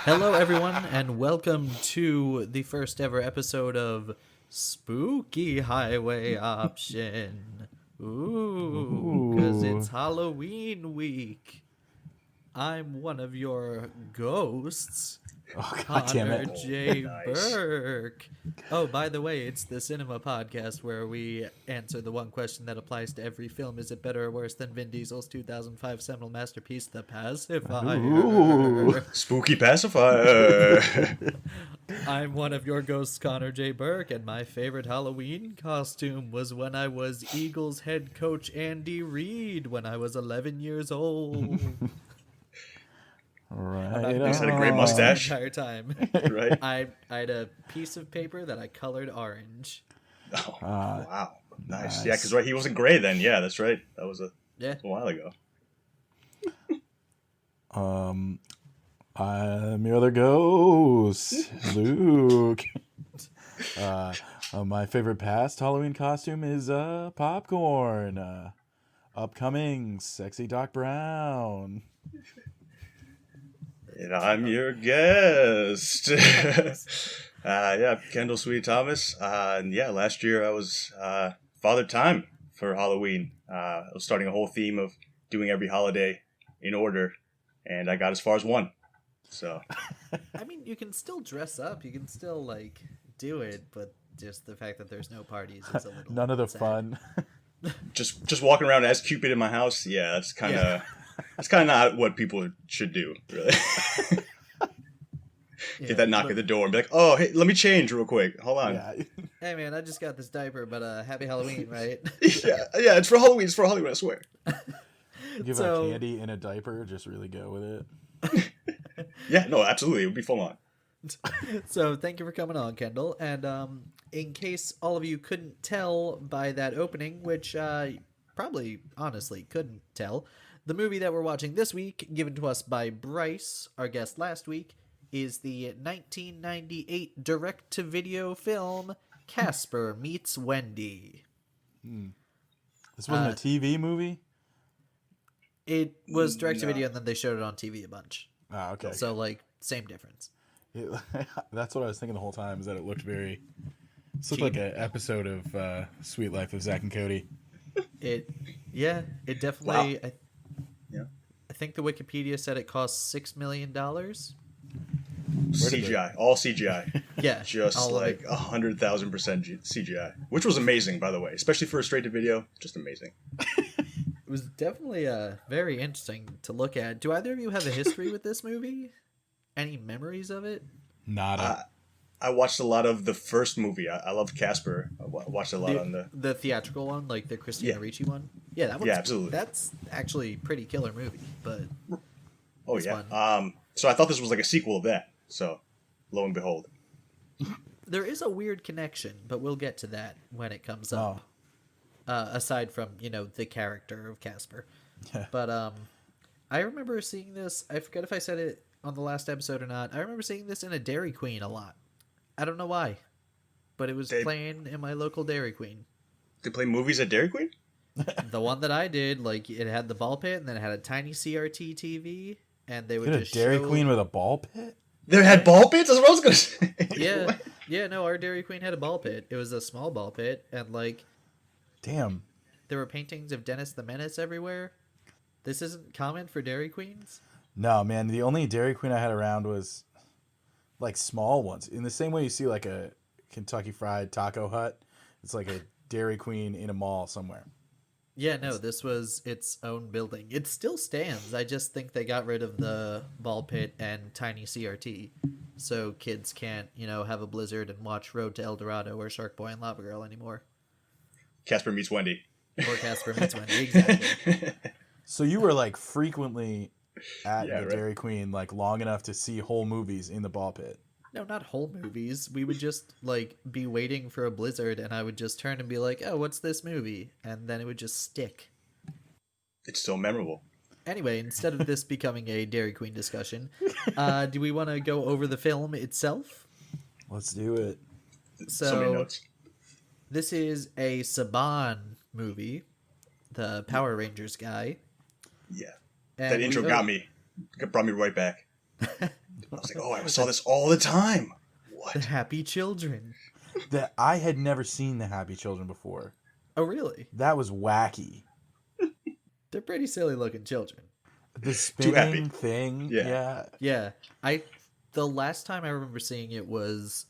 Hello, everyone, and welcome to the first ever episode of Spooky Highway Option. Ooh, because it's Halloween week. I'm one of your ghosts, Connor J. Burke. Oh, by the way, it's the cinema podcast where we answer the one question that applies to every film. Is it better or worse than Vin Diesel's 2005 seminal masterpiece, The Pacifier? Ooh, spooky pacifier. I'm one of your ghosts, Connor J. Burke, and my favorite Halloween costume was when I was Eagles head coach Andy Reid when I was 11 years old. Right. You had a great mustache the entire time. Right. I had a piece of paper that I colored orange. Oh, wow. Nice. Yeah, because he wasn't gray then. Yeah, that's right. That was a while ago. I'm your other ghost, Luke. My favorite past Halloween costume is popcorn. Upcoming, sexy Doc Brown. And I'm your guest. Kendell Sweeney-Thomas. And last year I was Father Time for Halloween. I was starting a whole theme of doing every holiday in order, and I got as far as one. So, I mean, you can still dress up. You can still do it, but just the fact that there's no parties is a little none of the sad. fun. just walking around as Cupid in my house. Yeah, that's kind of. That's kind of not what people should do, really. Get that knock at the door and be like, "Oh, hey, let me change real quick. Hold on." Yeah. Hey, man, I just got this diaper, but happy Halloween, right? yeah, it's for Halloween. It's for Halloween, I swear. Give a candy in a diaper, just really go with it. Yeah, no, absolutely. It would be full on. So thank you for coming on, Kendall. And in case all of you couldn't tell by that opening, which probably honestly couldn't tell, the movie that we're watching this week, given to us by Bryce, our guest last week, is the 1998 direct-to-video film Casper Meets Wendy. This wasn't a TV movie? It was direct-to-video, and then they showed it on TV a bunch. Oh, okay. So, same difference. That's what I was thinking the whole time, is that it looked very... This looked like an episode of Sweet Life of Zack and Cody. It definitely... Wow. I think the Wikipedia said it cost $6 million. CGI, all CGI. Yeah, just 100,000% CGI, which was amazing, by the way, especially for a straight-to-video. Just amazing. It was definitely very interesting to look at. Do either of you have a history with this movie? Any memories of it? Nada. I watched a lot of the first movie. I loved Casper. I watched a lot on the theatrical one, like the Christina Ricci one. Yeah, that one. Yeah, absolutely. That's actually a pretty killer movie. But fun. So I thought this was like a sequel of that. So, lo and behold, there is a weird connection, but we'll get to that when it comes up. Aside from the character of Casper, but I remember seeing this. I forget if I said it on the last episode or not. I remember seeing this in a Dairy Queen a lot. I don't know why, but it was playing in my local Dairy Queen. They play movies at Dairy Queen? The one that I did, it had the ball pit, and then it had a tiny CRT TV, and they would just Dairy Queen with a ball pit? They had ball pits? That's what I was going to say. Yeah. Yeah, no, our Dairy Queen had a ball pit. It was a small ball pit, and Damn. There were paintings of Dennis the Menace everywhere. This isn't common for Dairy Queens? No, man. The only Dairy Queen I had around was small ones. In the same way you see a Kentucky Fried Taco Hut, it's like a Dairy Queen in a mall somewhere. Yeah, no, this was its own building. It still stands. I just think they got rid of the ball pit and tiny CRT. So kids can't, have a blizzard and watch Road to El Dorado or Shark Boy and Lava Girl anymore. Casper Meets Wendy. Or Casper Meets Wendy, exactly. So you were like frequently at Yeah, the right. Dairy Queen, like long enough to see whole movies in the ball pit. No, not whole movies. We would just, be waiting for a blizzard, and I would just turn and be like, oh, what's this movie? And then it would just stick. It's still memorable. Anyway, instead of this becoming a Dairy Queen discussion, do we want to go over the film itself? Let's do it. So many notes. This is a Saban movie, the Power Rangers guy. Yeah. And That intro got me. Brought me right back. I was like, oh, I saw this all the time. The What? Happy Children. That I had never seen the Happy Children before. Oh, really? That was wacky. They're pretty silly looking children. The Too happy. spinning thing. Yeah. Yeah. Yeah, the last time I remember seeing it was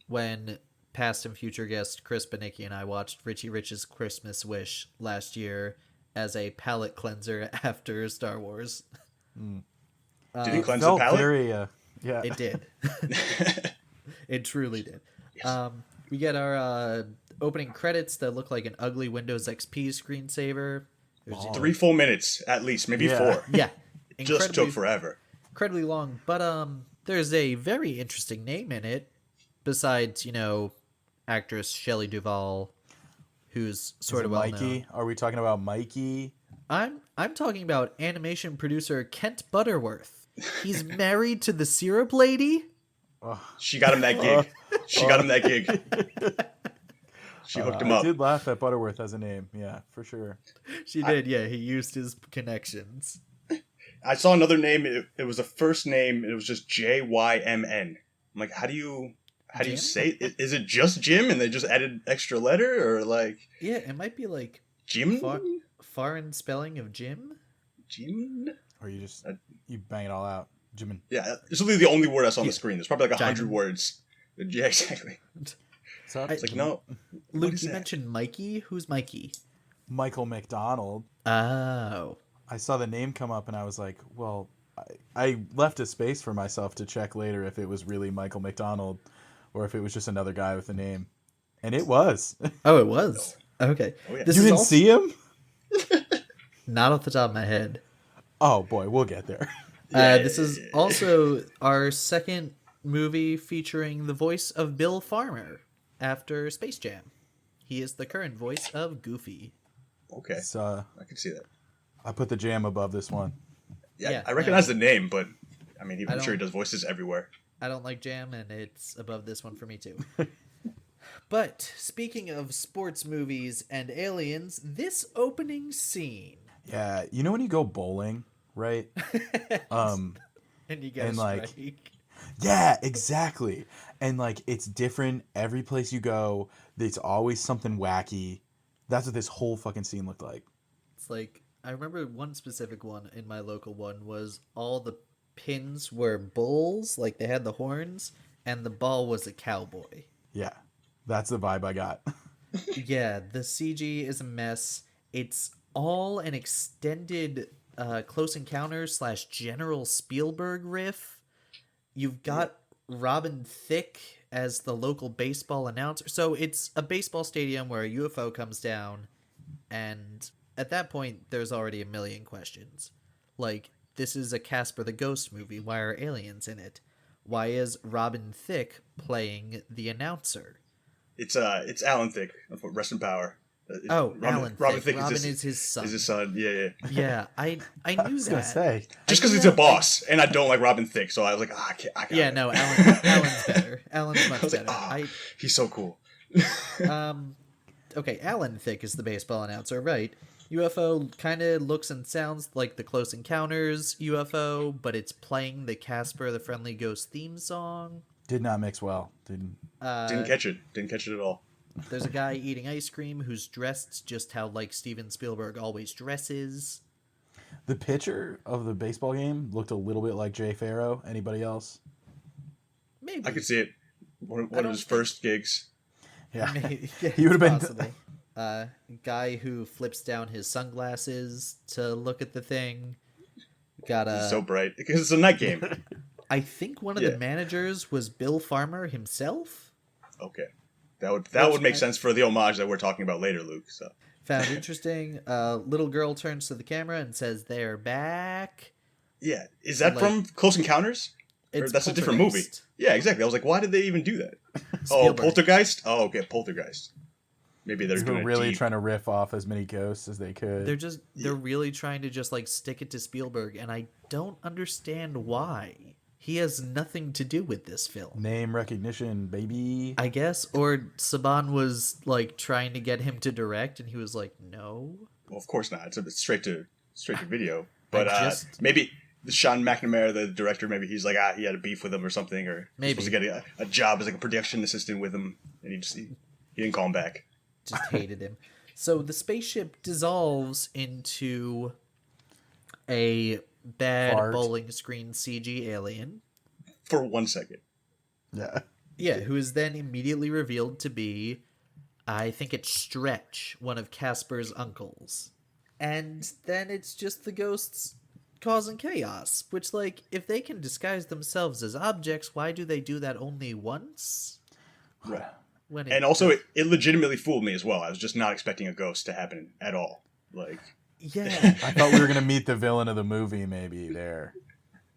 when past and future guest Chris Benicki and I watched Richie Rich's Christmas Wish last year as a palate cleanser after Star Wars. Did he cleanse the Felt palate? very, yeah. It did. It truly did. We get our opening credits that look like an ugly Windows XP screensaver. There's 3 full minutes, at least. Maybe Yeah. 4. yeah, Just took forever. incredibly long, but there's a very interesting name in it besides, actress Shelley Duvall, who's sort of well Mikey. known. Are we talking about Mikey? I'm talking about animation producer Kent Butterworth. He's married to the syrup lady. She got him that gig. She got him that gig. She hooked him I up. did laugh at Butterworth as a name. Yeah, for sure. She did, yeah. He used his connections. I saw another name. It was a first name. And it was just Jymn. I'm like, how do you Jim? say it? Is it just Jim and they just added extra letter, or like Yeah, it might be like Jim? foreign spelling of Jim. Jim? Or you just you bang it all out, Jimin. Yeah, it's literally the only word I saw on Yeah. the screen. There's probably like 100 Diamond. words. Yeah, exactly. So I- It's like, no. Luke, is you that? mentioned Mikey. Who's Mikey? Michael McDonald. Oh. I saw the name come up and I was like, well, I left a space for myself to check later if it was really Michael McDonald or if it was just another guy with a name. And it was. Oh, it was. Okay. Oh, yeah. This You is didn't also- see him? Not off the top of my head. Oh boy, we'll get there. This is also our second movie featuring the voice of Bill Farmer after Space Jam. He is the current voice of Goofy. Okay. So I can see that. I put the jam above this one. Yeah, Yeah, I recognize the name, but I mean, I I'm sure he don't- does voices everywhere. I don't like Jam, and it's above this one for me too. But speaking of sports movies and aliens, this opening scene, Yeah, you know when you go bowling, right? and you get And, a like, strike. Yeah, exactly. And like it's different every place you go. There's always something wacky. That's what this whole fucking scene looked like. It's like I remember one specific one in my local one was all the pins were bulls, like they had the horns, and the ball was a cowboy. Yeah. That's the vibe I got. Yeah, the CG is a mess. It's all an extended Close Encounters / General Spielberg riff. You've got Robin Thicke as the local baseball announcer. So it's a baseball stadium where a UFO comes down, and at that point, there's already a million questions. Like, this is a Casper the Ghost movie. Why are aliens in it? Why is Robin Thicke playing the announcer? It's Alan Thicke. Rest in power. Alan Robin Thicke. Thicke Robin is is his son. his son. Yeah. Yeah, I I knew was gonna that. say. Just I because knew he's a that, boss, and I don't like Robin Thicke, so I was like, I can't. Yeah, no, Alan's better. Alan's much I was better. like, he's so cool. Okay, Alan Thicke is the baseball announcer, right? UFO kind of looks and sounds like the Close Encounters UFO, but it's playing the Casper the Friendly Ghost theme song. Did not mix well. Didn't. Didn't catch it. Didn't catch it at all. There's a guy eating ice cream who's dressed just how like Steven Spielberg always dresses. The pitcher of the baseball game looked a little bit like Jay Farrow. Anybody else? Maybe. I could see it. One I of don't his think- first gigs. Yeah. Maybe. Yeah, He would have been possible. Guy who flips down his sunglasses to look at the thing. Got It's a. so bright because it's a night game. I think one of the managers was Bill Farmer himself. Okay, that would make sense for the homage that we're talking about later, Luke. So found interesting. Little girl turns to the camera and says, "They're back." Yeah, is that from Close Encounters? Or that's a different movie. Yeah, exactly. I was like, why did they even do that? Oh, Poltergeist? Oh, okay, Poltergeist. Maybe they're really trying to riff off as many ghosts as they could. They're really trying to just like stick it to Spielberg, and I don't understand why. He has nothing to do with this film. Name recognition, baby. I guess, or Saban was like trying to get him to direct, and he was like, "No." Well, of course not. It's straight to video. But maybe Sean McNamara, the director, maybe he's like, he had a beef with him or something, or maybe supposed to get a job as like a production assistant with him, and he didn't call him back. Just hated him. So the spaceship dissolves into a bad bowling screen CG alien. For 1 second. Yeah. Yeah, who is then immediately revealed to be, I think it's Stretch, one of Casper's uncles. And then it's just the ghosts causing chaos, which, like, if they can disguise themselves as objects, why do they do that only once? Right. And also, it legitimately fooled me as well. I was just not expecting a ghost to happen at all. Like, yeah. I thought we were going to meet the villain of the movie maybe there.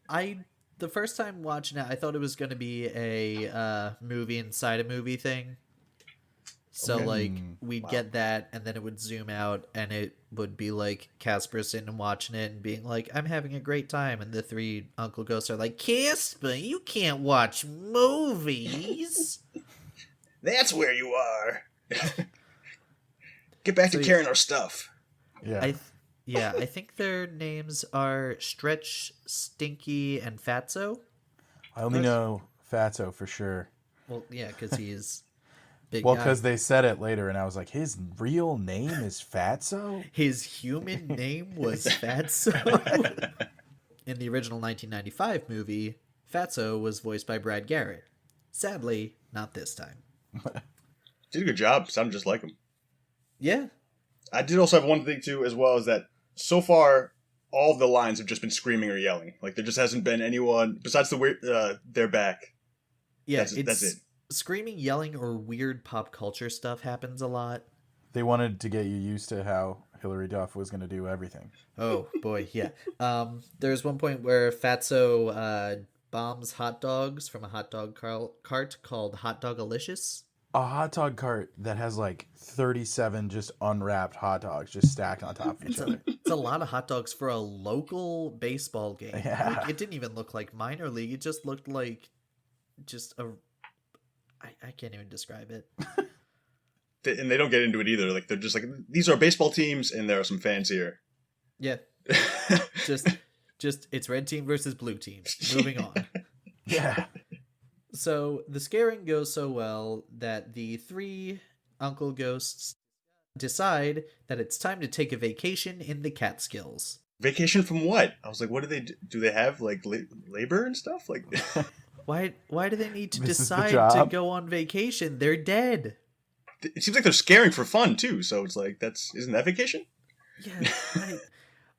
The first time watching it, I thought it was going to be a movie inside a movie thing. So, like, we'd get that, and then it would zoom out, and it would be, like, Casper sitting and watching it and being like, I'm having a great time. And the three Uncle Ghosts are like, Casper, you can't watch movies. That's where you are. Get back to carrying our stuff. Yeah. I think their names are Stretch, Stinky, and Fatso. I only know Fatso for sure. Well, yeah, because he's... Well, because they said it later, and I was like, his real name is Fatso? His human name was Fatso? In the original 1995 movie, Fatso was voiced by Brad Garrett. Sadly, not this time. Did a good job. Sounded just like him. Yeah. I did also have one thing, too, as well, is that so far, all of the lines have just been screaming or yelling. Like, there just hasn't been anyone, besides they're back. Yeah, that's it. Screaming, yelling, or weird pop culture stuff happens a lot. They wanted to get you used to how Hillary Duff was going to do everything. Oh, boy, yeah. There's one point where Fatso bombs hot dogs from a hot dog cart called Hot Dog-alicious. A hot dog cart that has like 37 just unwrapped hot dogs just stacked on top of each other. It's a lot of hot dogs for a local baseball game. Yeah. Like, it didn't even look like minor league. It just looked like just a... I can't even describe it. And they don't get into it either. Like, they're just like, these are baseball teams, and there are some fans here. Yeah. just it's red team versus blue team. Moving on. Yeah. So the scaring goes so well that the three Uncle Ghosts decide that it's time to take a vacation in the Catskills. Vacation from what? I was like, what do they do? Do they have like labor and stuff? Like, why do they need to decide to go on vacation? They're dead. It seems like they're scaring for fun too. So it's like, isn't that vacation? Yeah.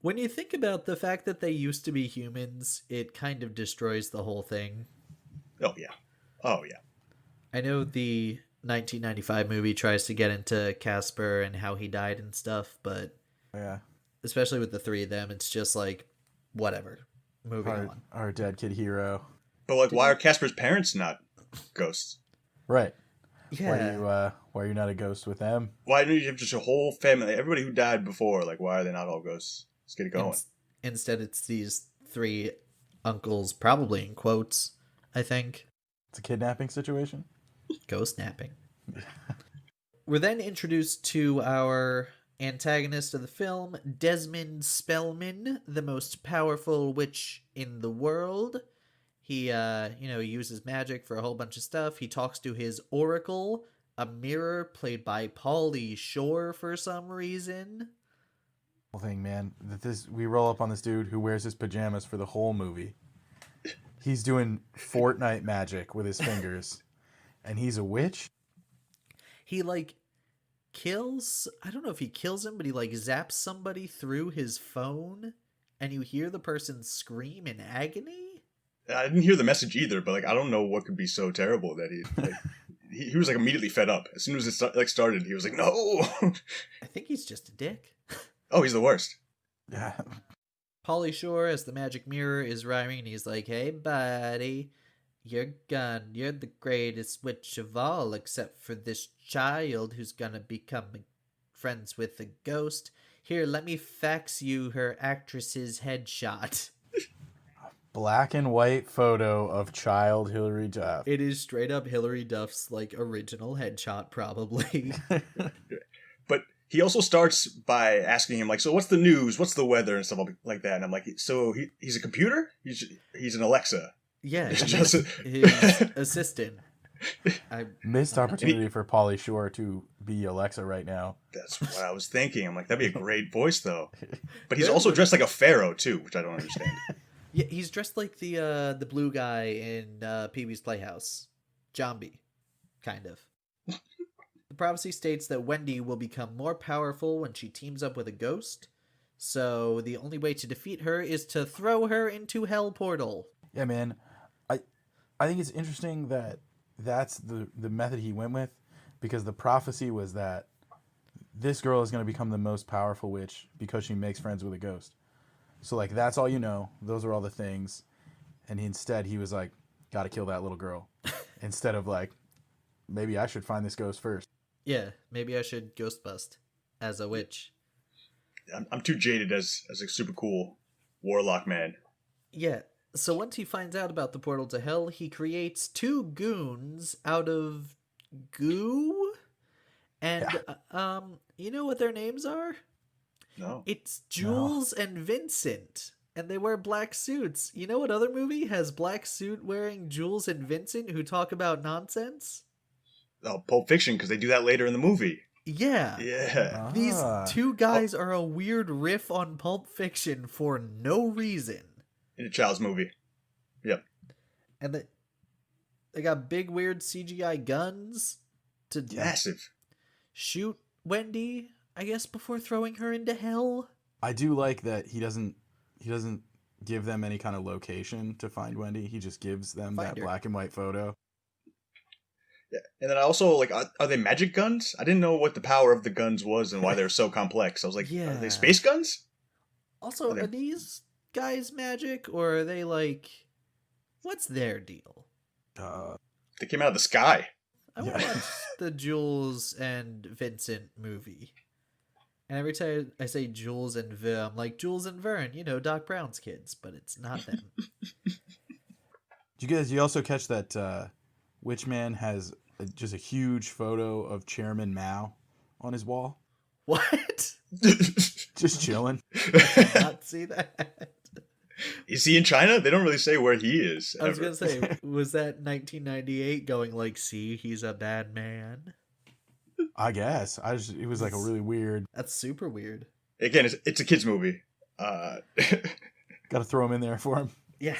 When you think about the fact that they used to be humans, it kind of destroys the whole thing. Oh yeah. I know the 1995 movie tries to get into Casper and how he died and stuff, but yeah, especially with the three of them, it's just like, whatever. Moving on. Our dead kid hero. But like, why are Casper's parents not ghosts? Right. Yeah. Why are you not a ghost with them? Why don't you have just a whole family? Everybody who died before, like, why are they not all ghosts? Let's get it going. Instead, it's these three uncles, probably in quotes, I think. It's a kidnapping situation? Ghost napping. We're then introduced to our antagonist of the film, Desmond Spellman, the most powerful witch in the world. He, uses magic for a whole bunch of stuff. He talks to his oracle, a mirror played by Pauly Shore for some reason. Whole thing, man. We roll up on this dude who wears his pajamas for the whole movie. He's doing Fortnite magic with his fingers, and he's a witch. He kills, I don't know if he kills him, but he like zaps somebody through his phone and you hear the person scream in agony. I didn't hear the message either, but like I don't know what could be so terrible that he was like immediately fed up as soon as it started. He was like, no. I think he's just a dick. Oh, he's the worst. Yeah. Pauly Shore, as the magic mirror, is rhyming, and he's like, "Hey, buddy, you're gone. You're the greatest witch of all, except for this child who's gonna become friends with a ghost. Here, let me fax you her actress's headshot." Black and white photo of child Hillary Duff. It is straight up Hillary Duff's like original headshot, probably. But he also starts by asking him like, so what's the news? What's the weather and stuff like that? And I'm like, so he's a computer? He's an Alexa. Yeah, It's he's just his assistant. Missed opportunity for Pauly Shore to be Alexa right now. That's what I was thinking. I'm like, that'd be a great voice though. But he's also dressed like a pharaoh too, which I don't understand. Yeah, he's dressed like the blue guy in Pee-wee's Playhouse. Zombie, kind of. The prophecy states that Wendy will become more powerful when she teams up with a ghost, so the only way to defeat her is to throw her into Hell Portal. Yeah, man. I think it's interesting that that's the method he went with, because the prophecy was that this girl is going to become the most powerful witch because she makes friends with a ghost. So, like, that's all you know. Those are all the things. And instead, he was like, gotta kill that little girl. Instead of, like, maybe I should find this ghost first. Yeah, maybe I should ghost bust as a witch. I'm too jaded as a super cool warlock man. Yeah, so once he finds out about the portal to hell, he creates 2 goons out of goo. And, you know what their names are? No. It's Jules and Vincent, and they wear black suits. You know what other movie has black suit wearing Jules and Vincent who talk about nonsense? Oh, Pulp Fiction, because they do that later in the movie. Yeah. Yeah. These 2 guys are a weird riff on Pulp Fiction for no reason. In a child's movie. Yep. And they got big weird CGI guns to Massive. shoot Wendy, I guess, before throwing her into hell. I do like that he doesn't give them any kind of location to find Wendy. He just gives them that black and white photo. Yeah. And then I also, like, are they magic guns? I didn't know what the power of the guns was and why they were so complex. I was like, Yeah. Are they space guns? Also, are these guys magic, or are they like, what's their deal? They came out of the sky. I want to watch the Jules and Vincent movie. And every time I say Jules and Ver, I'm like, Jules and Vern, you know, Doc Brown's kids, but it's not them. You also catch that Witchman has just a huge photo of Chairman Mao on his wall? What? Just chilling. I did not see that. Is he in China? They don't really say where he is. I was going to say, was that 1998 going like, see, he's a bad man? I guess. It was like a really weird... That's super weird. Again, it's a kid's movie. Got to throw him in there for him. Yeah.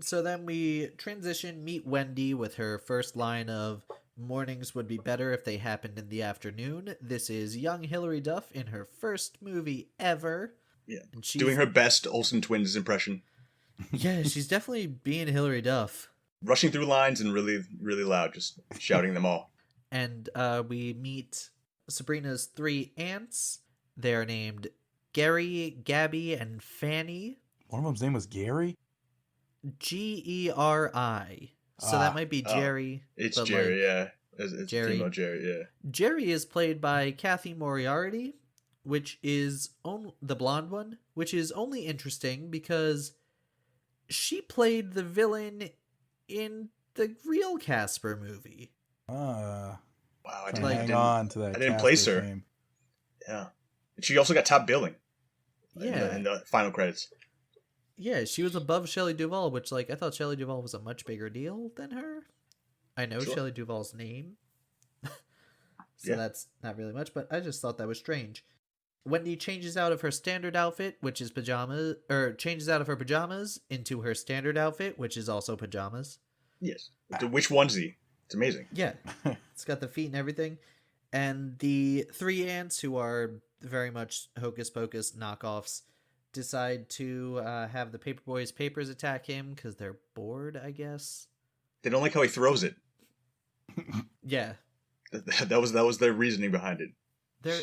So then we meet Wendy with her first line of, "Mornings would be better if they happened in the afternoon." This is young Hillary Duff in her first movie ever. Yeah, and she's doing her best Olsen Twins impression. Yeah, she's definitely being Hillary Duff. Rushing through lines and really, really loud, just shouting them all. And we meet Sabrina's 3 aunts. They're named Gary, Gabby, and Fanny. One of them's name was Gary? Geri. So that might be Jerry. It's Jerry, like, yeah. It's Jerry. female Jerry, yeah. Jerry is played by Kathy Moriarty, which is the blonde one, which is only interesting because she played the villain in the real Casper movie. Wow, I didn't hang on to that. I didn't place her. Name. Yeah. And she also got top billing. Yeah. In the final credits. Yeah, she was above Shelley Duvall, which, like, I thought Shelley Duvall was a much bigger deal than her. I know Shelley Duvall's name. So that's not really much, but I just thought that was strange. Wendy changes out of her standard outfit, which is pajamas, or changes out of her pajamas into her standard outfit, which is also pajamas. Yes. The witch onesie. It's amazing. Yeah. It's got the feet and everything. And the three ants, who are very much hocus pocus knockoffs, decide to have the Paperboy's papers attack him because they're bored, I guess. They don't like how he throws it. Yeah. That was their reasoning behind it. They're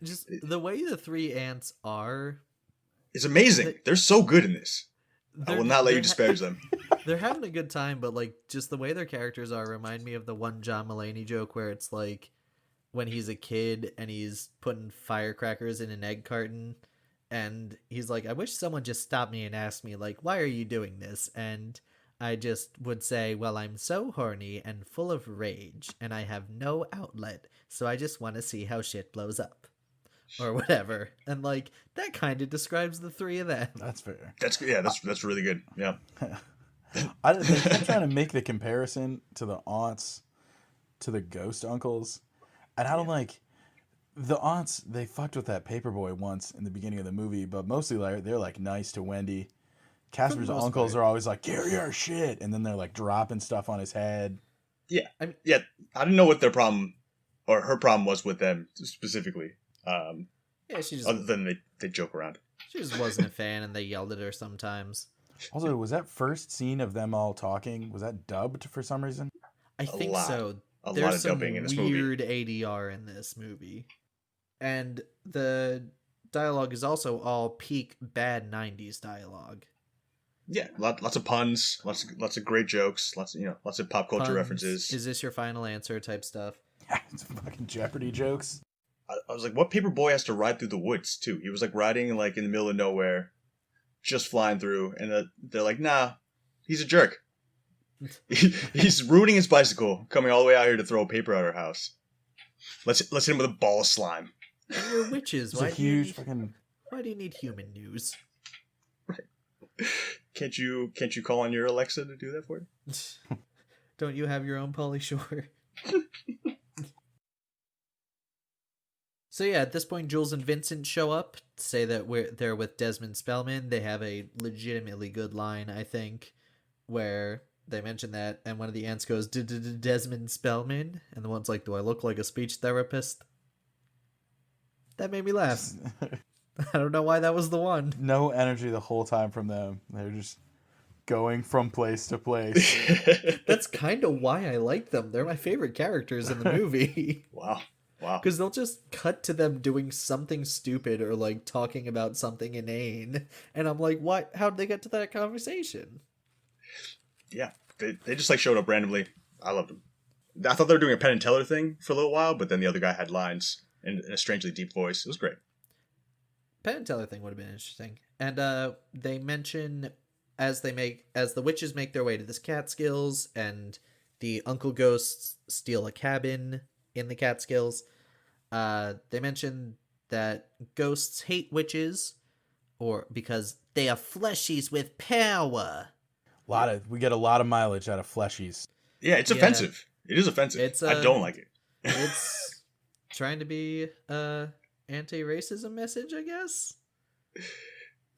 just the way the three ants are. It's amazing. They're so good in this. I will not let you disparage them. They're having a good time, but like just the way their characters are remind me of the one John Mulaney joke where it's like when he's a kid and he's putting firecrackers in an egg carton, and he's like, I wish someone just stopped me and asked me, like, why are you doing this? And I just would say, well, I'm so horny and full of rage, and I have no outlet, so I just want to see how shit blows up. Or whatever. And, like, that kind of describes the three of them. That's fair. That's really good. Yeah. I'm trying to make the comparison to the aunts, to the ghost uncles. And I don't like... The aunts, they fucked with that paperboy once in the beginning of the movie, but mostly like they're like nice to Wendy. Casper's uncles are always like, carry our shit, and then they're like dropping stuff on his head. Yeah. I didn't know what their problem or her problem was with them specifically. Yeah, she just... Other than they joke around. She just wasn't a fan, and they yelled at her sometimes. Also, was that first scene of them all talking, was that dubbed for some reason? I think so. A There's lot of some dubbing in this movie. weird ADR in this movie. And the dialogue is also all peak bad 90s dialogue. Yeah, lots of puns, lots of great jokes, lots of pop culture Puns, references. Is this your final answer type stuff? Yeah, it's fucking Jeopardy jokes. I was like, what paperboy has to ride through the woods too? He was like riding like in the middle of nowhere, just flying through, and they're like, nah, he's a jerk. He's ruining his bicycle, coming all the way out here to throw a paper at our house. Let's hit him with a ball of slime. And we're witches. It's a huge fucking... Why do you need human news? Right. Can't you call on your Alexa to do that for you? Don't you have your own Pauly Shore? So yeah, at this point, Jules and Vincent show up, say that they're with Desmond Spellman. They have a legitimately good line, I think, where they mention that, and one of the ants goes, Desmond Spellman? And the one's like, do I look like a speech therapist? That made me laugh. I don't know why that was the one. No energy the whole time from them. They're just going from place to place. That's kind of why I like them. They're my favorite characters in the movie. Wow. Because they'll just cut to them doing something stupid or like talking about something inane. And I'm like, what? How'd they get to that conversation? Yeah. They just like showed up randomly. I loved them. I thought they were doing a Penn and Teller thing for a little while, but then the other guy had lines in a strangely deep voice. It was great. Penn and Teller thing would have been interesting. And they mention as the witches make their way to this Catskills and the uncle ghosts steal a cabin in the Catskills, they mention that ghosts hate witches because they are fleshies with power. We get a lot of mileage out of fleshies. Yeah, it's offensive. It is offensive. I don't like it. It's trying to be anti-racism message, I guess.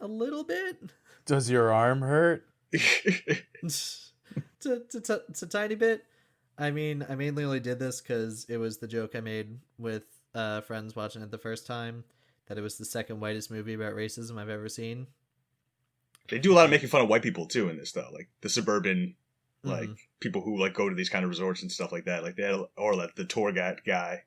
A little bit. Does your arm hurt? It's a tiny bit. I mean, I mainly only did this because it was the joke I made with friends watching it the first time, that it was the second whitest movie about racism I've ever seen. They do a lot of making fun of white people too in this, though, like the suburban, like people who like go to these kind of resorts and stuff like that. Like like the tour guy,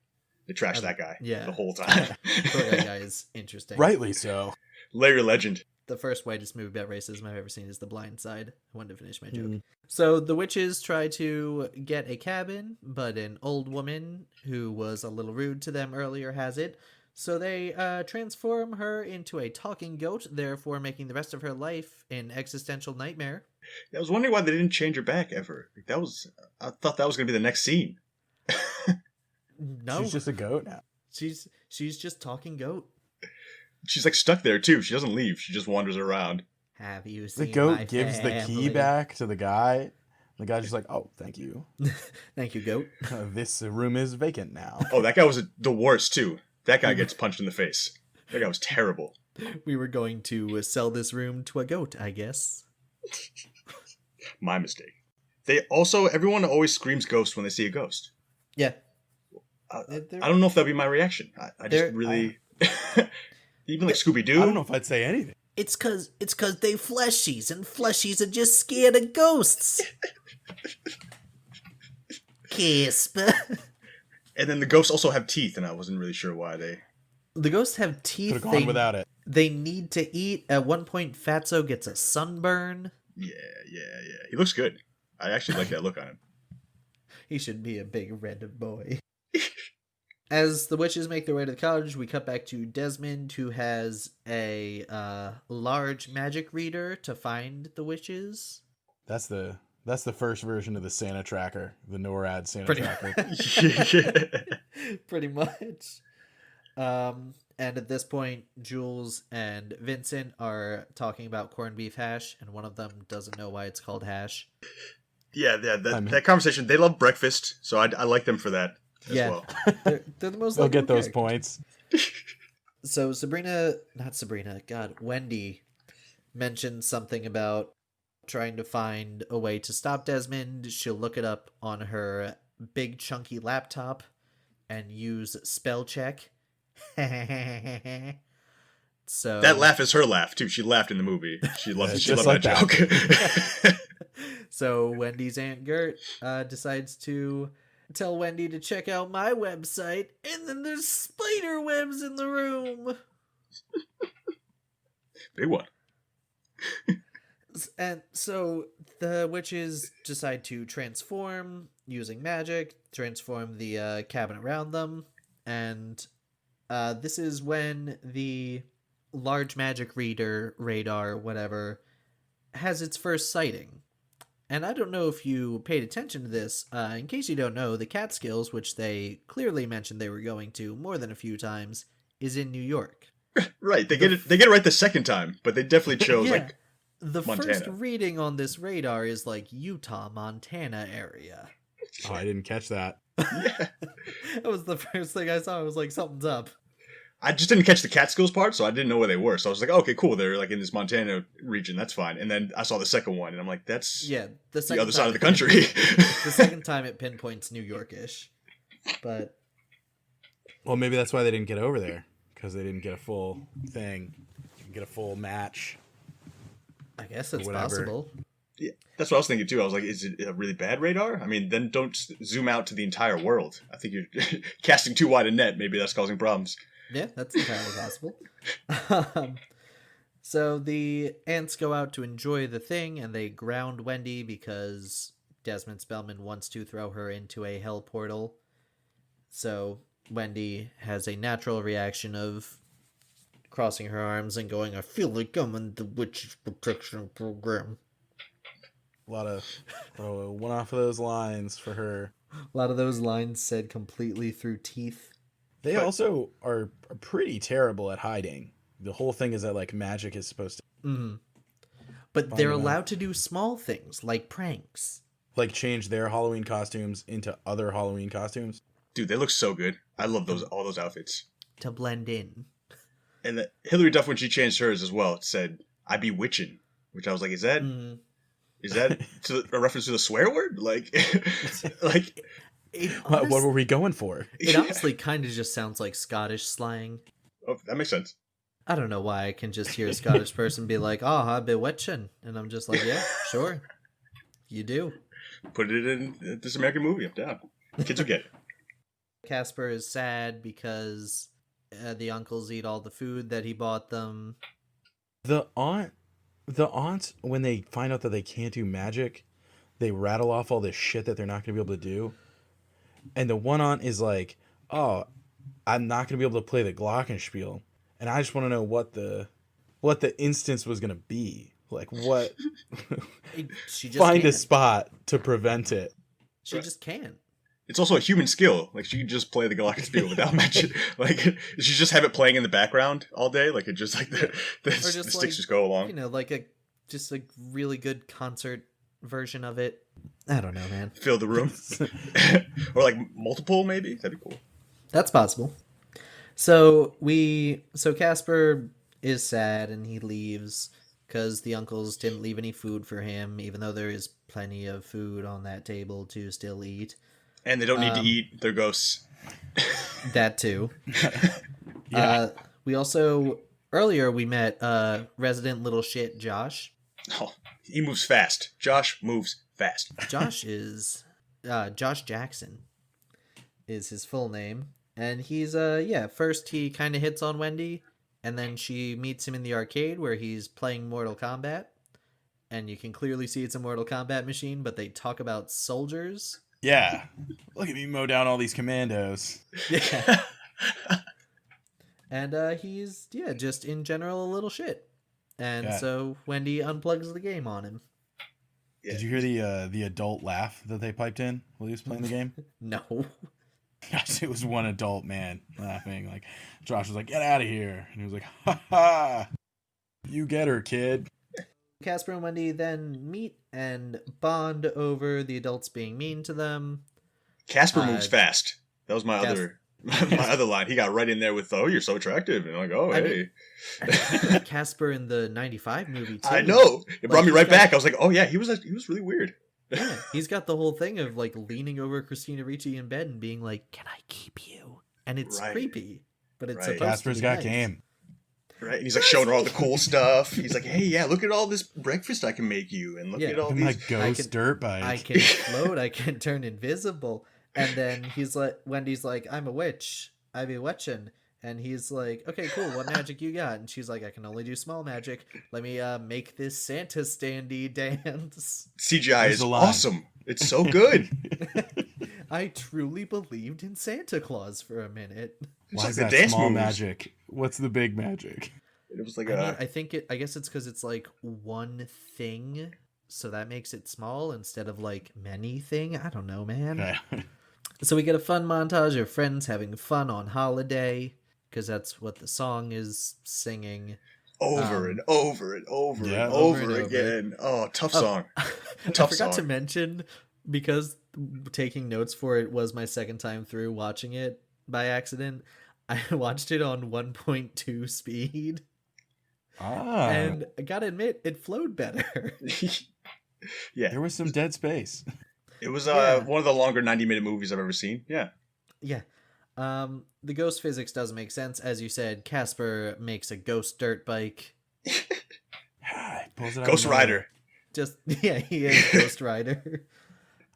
they trash that guy the whole time. Tour guy is interesting, rightly so. Larry Legend. The first whitest movie about racism I've ever seen is The Blind Side. I wanted to finish my joke. So the witches try to get a cabin, but an old woman who was a little rude to them earlier has it. So they transform her into a talking goat, therefore making the rest of her life an existential nightmare. I was wondering why they didn't change her back ever. I thought that was going to be the next scene. No. She's just a goat now. She's just talking goat. She's like stuck there too. She doesn't leave. She just wanders around. Have you seen the goat my gives family? the key back to the guy. The guy's just like, oh, thank you. Thank you, goat. This room is vacant now. Oh, that guy was the worst too. That guy gets punched in the face. That guy was terrible. We were going to sell this room to a goat, I guess. My mistake. Everyone always screams ghost when they see a ghost. Yeah. I don't know if that'd be my reaction. I just really... Even like Scooby-Doo? I don't know if I'd say anything. It's cause they fleshies, and fleshies are just scared of ghosts. Casper. And then the ghosts also have teeth, and I wasn't really sure why they... The ghosts have teeth. Could have gone without it. They need to eat. At one point, Fatso gets a sunburn. Yeah. He looks good. I actually like that look on him. He should be a big red boy. As the witches make their way to the cottage, we cut back to Desmond, who has a large magic reader to find the witches. That's the first version of the Santa tracker, the NORAD Santa tracker. Pretty much. And at this point, Jules and Vincent are talking about corned beef hash, and one of them doesn't know why it's called hash. Yeah, that conversation. They love breakfast, so I like them for that as well. They're the most. They'll get those points. So Wendy mentioned something about trying to find a way to stop Desmond. She'll look it up on her big chunky laptop and use spell check. So that laugh is her laugh too. She laughed in the movie. She loved like that joke. So Wendy's Aunt Gert decides to tell Wendy to check out my website, and then there's spider webs in the room. Big one. And so the witches decide to transform using magic, transform the cabin around them, and this is when the large magic radar, whatever, has its first sighting. And I don't know if you paid attention to this. In case you don't know, the Catskills, which they clearly mentioned they were going to more than a few times, is in New York. Right. They get it right the second time, but they definitely chose the Montana. First reading on this radar is like Utah, Montana area. Oh, I didn't catch that. Yeah. That was the first thing I saw. I was like, something's up. I just didn't catch the Catskills part, so I didn't know where they were. So I was like, okay, cool. They're like in this Montana region. That's fine. And then I saw the second one, and I'm like, that's the other side of the country. The second time it pinpoints New York-ish. But well, maybe that's why they didn't get over there, because they didn't get a full thing, get a full match. I guess it's possible. Yeah, that's what I was thinking too. I was like, is it a really bad radar? I mean, then don't zoom out to the entire world. I think you're casting too wide a net. Maybe that's causing problems. Yeah, that's entirely possible. So the ants go out to enjoy the thing, and they ground Wendy because Desmond Spellman wants to throw her into a hell portal. So Wendy has a natural reaction of crossing her arms and going, I feel like I'm in the Witches Protection Program. A lot of one off of those lines for her. A lot of those lines said completely through teeth. They also are pretty terrible at hiding. The whole thing is that like magic is supposed to. Mm-hmm. But they're allowed to do small things like pranks. Like change their Halloween costumes into other Halloween costumes. Dude, they look so good. I love all those outfits. To blend in. And Hillary Duff, when she changed hers as well, said, I be witchin'. Which I was like, is that a reference to the swear word? Like, what were we going for? It honestly kind of just sounds like Scottish slang. Oh, that makes sense. I don't know why I can just hear a Scottish person be like, oh, I be witchin'. And I'm just like, yeah, sure. You do. Put it in this American movie. I'm down. Kids will get it. Casper is sad because the uncles eat all the food that he bought them. The aunts, when they find out that they can't do magic, they rattle off all this shit that they're not going to be able to do. And the one aunt is like, oh, I'm not going to be able to play the glockenspiel. And I just want to know what the instance was going to be. Like, what? She just find can't. a spot to prevent it. She just can't. It's also a human skill. Like, she can just play the glockenspiel without magic. Like, she just have it playing in the background all day. Like, it just, like, the sticks just go along. You know, like a really good concert version of it. I don't know, man. Fill the room. Or, like, multiple, maybe? That'd be cool. That's possible. So Casper is sad and he leaves because the uncles didn't leave any food for him, even though there is plenty of food on that table to still eat. And they don't need to eat. They're ghosts. That too. Yeah. We also earlier we met resident little shit Josh. Oh, he moves fast. Josh moves fast. Josh is Josh Jackson is his full name, and he's first he kind of hits on Wendy, and then she meets him in the arcade where he's playing Mortal Kombat, and you can clearly see it's a Mortal Kombat machine, but they talk about soldiers. Yeah. Look at me mow down all these commandos. Yeah. And he's just in general a little shit. And so Wendy unplugs the game on him. Yeah. Did you hear the adult laugh that they piped in while he was playing the game? No. Gosh, it was one adult man laughing. Like Josh was like, "Get out of here," and he was like, "Ha ha, you get her, kid." Casper and Wendy then meet and bond over the adults being mean to them. Casper moves fast. That was my other line. He got right in there with, "Oh, you're so attractive," and I'm like, "Oh, hey." Casper in the '95 movie too. I know. It brought me right back. I was like, "Oh yeah, he was really weird." Yeah, he's got the whole thing of like leaning over Christina Ricci in bed and being like, "Can I keep you?" And it's creepy, but it's supposed Casper's to be got nice. game. Right, and he's like showing her all the cool stuff. He's like, "Hey, yeah, look at all this breakfast I can make you, and look at all these like ghost dirt bike. I can float. I can turn invisible." And then he's like, Wendy's like, "I'm a witch. I be Witchin." And he's like, "Okay, cool. What magic you got?" And she's like, "I can only do small magic. Let me make this Santa standy dance." CGI is awesome. It's so good. I truly believed in Santa Claus for a minute. Why is that dance small moves. Magic? What's the big magic? It was like I guess it's because it's like one thing, so that makes it small instead of like many thing. I don't know, man. Okay. So we get a fun montage of friends having fun on holiday, because that's what the song is singing. Over and over and over and over again. Oh, tough song. Tough I forgot to mention, because taking notes for it was my second time through watching it by accident, I watched it on 1.2 speed. And I gotta admit, it flowed better. Yeah. There was some dead space. It was one of the longer 90-minute movies I've ever seen. Yeah. Yeah. The ghost physics doesn't make sense. As you said, Casper makes a ghost dirt bike. Ghost Rider. He is Ghost Rider.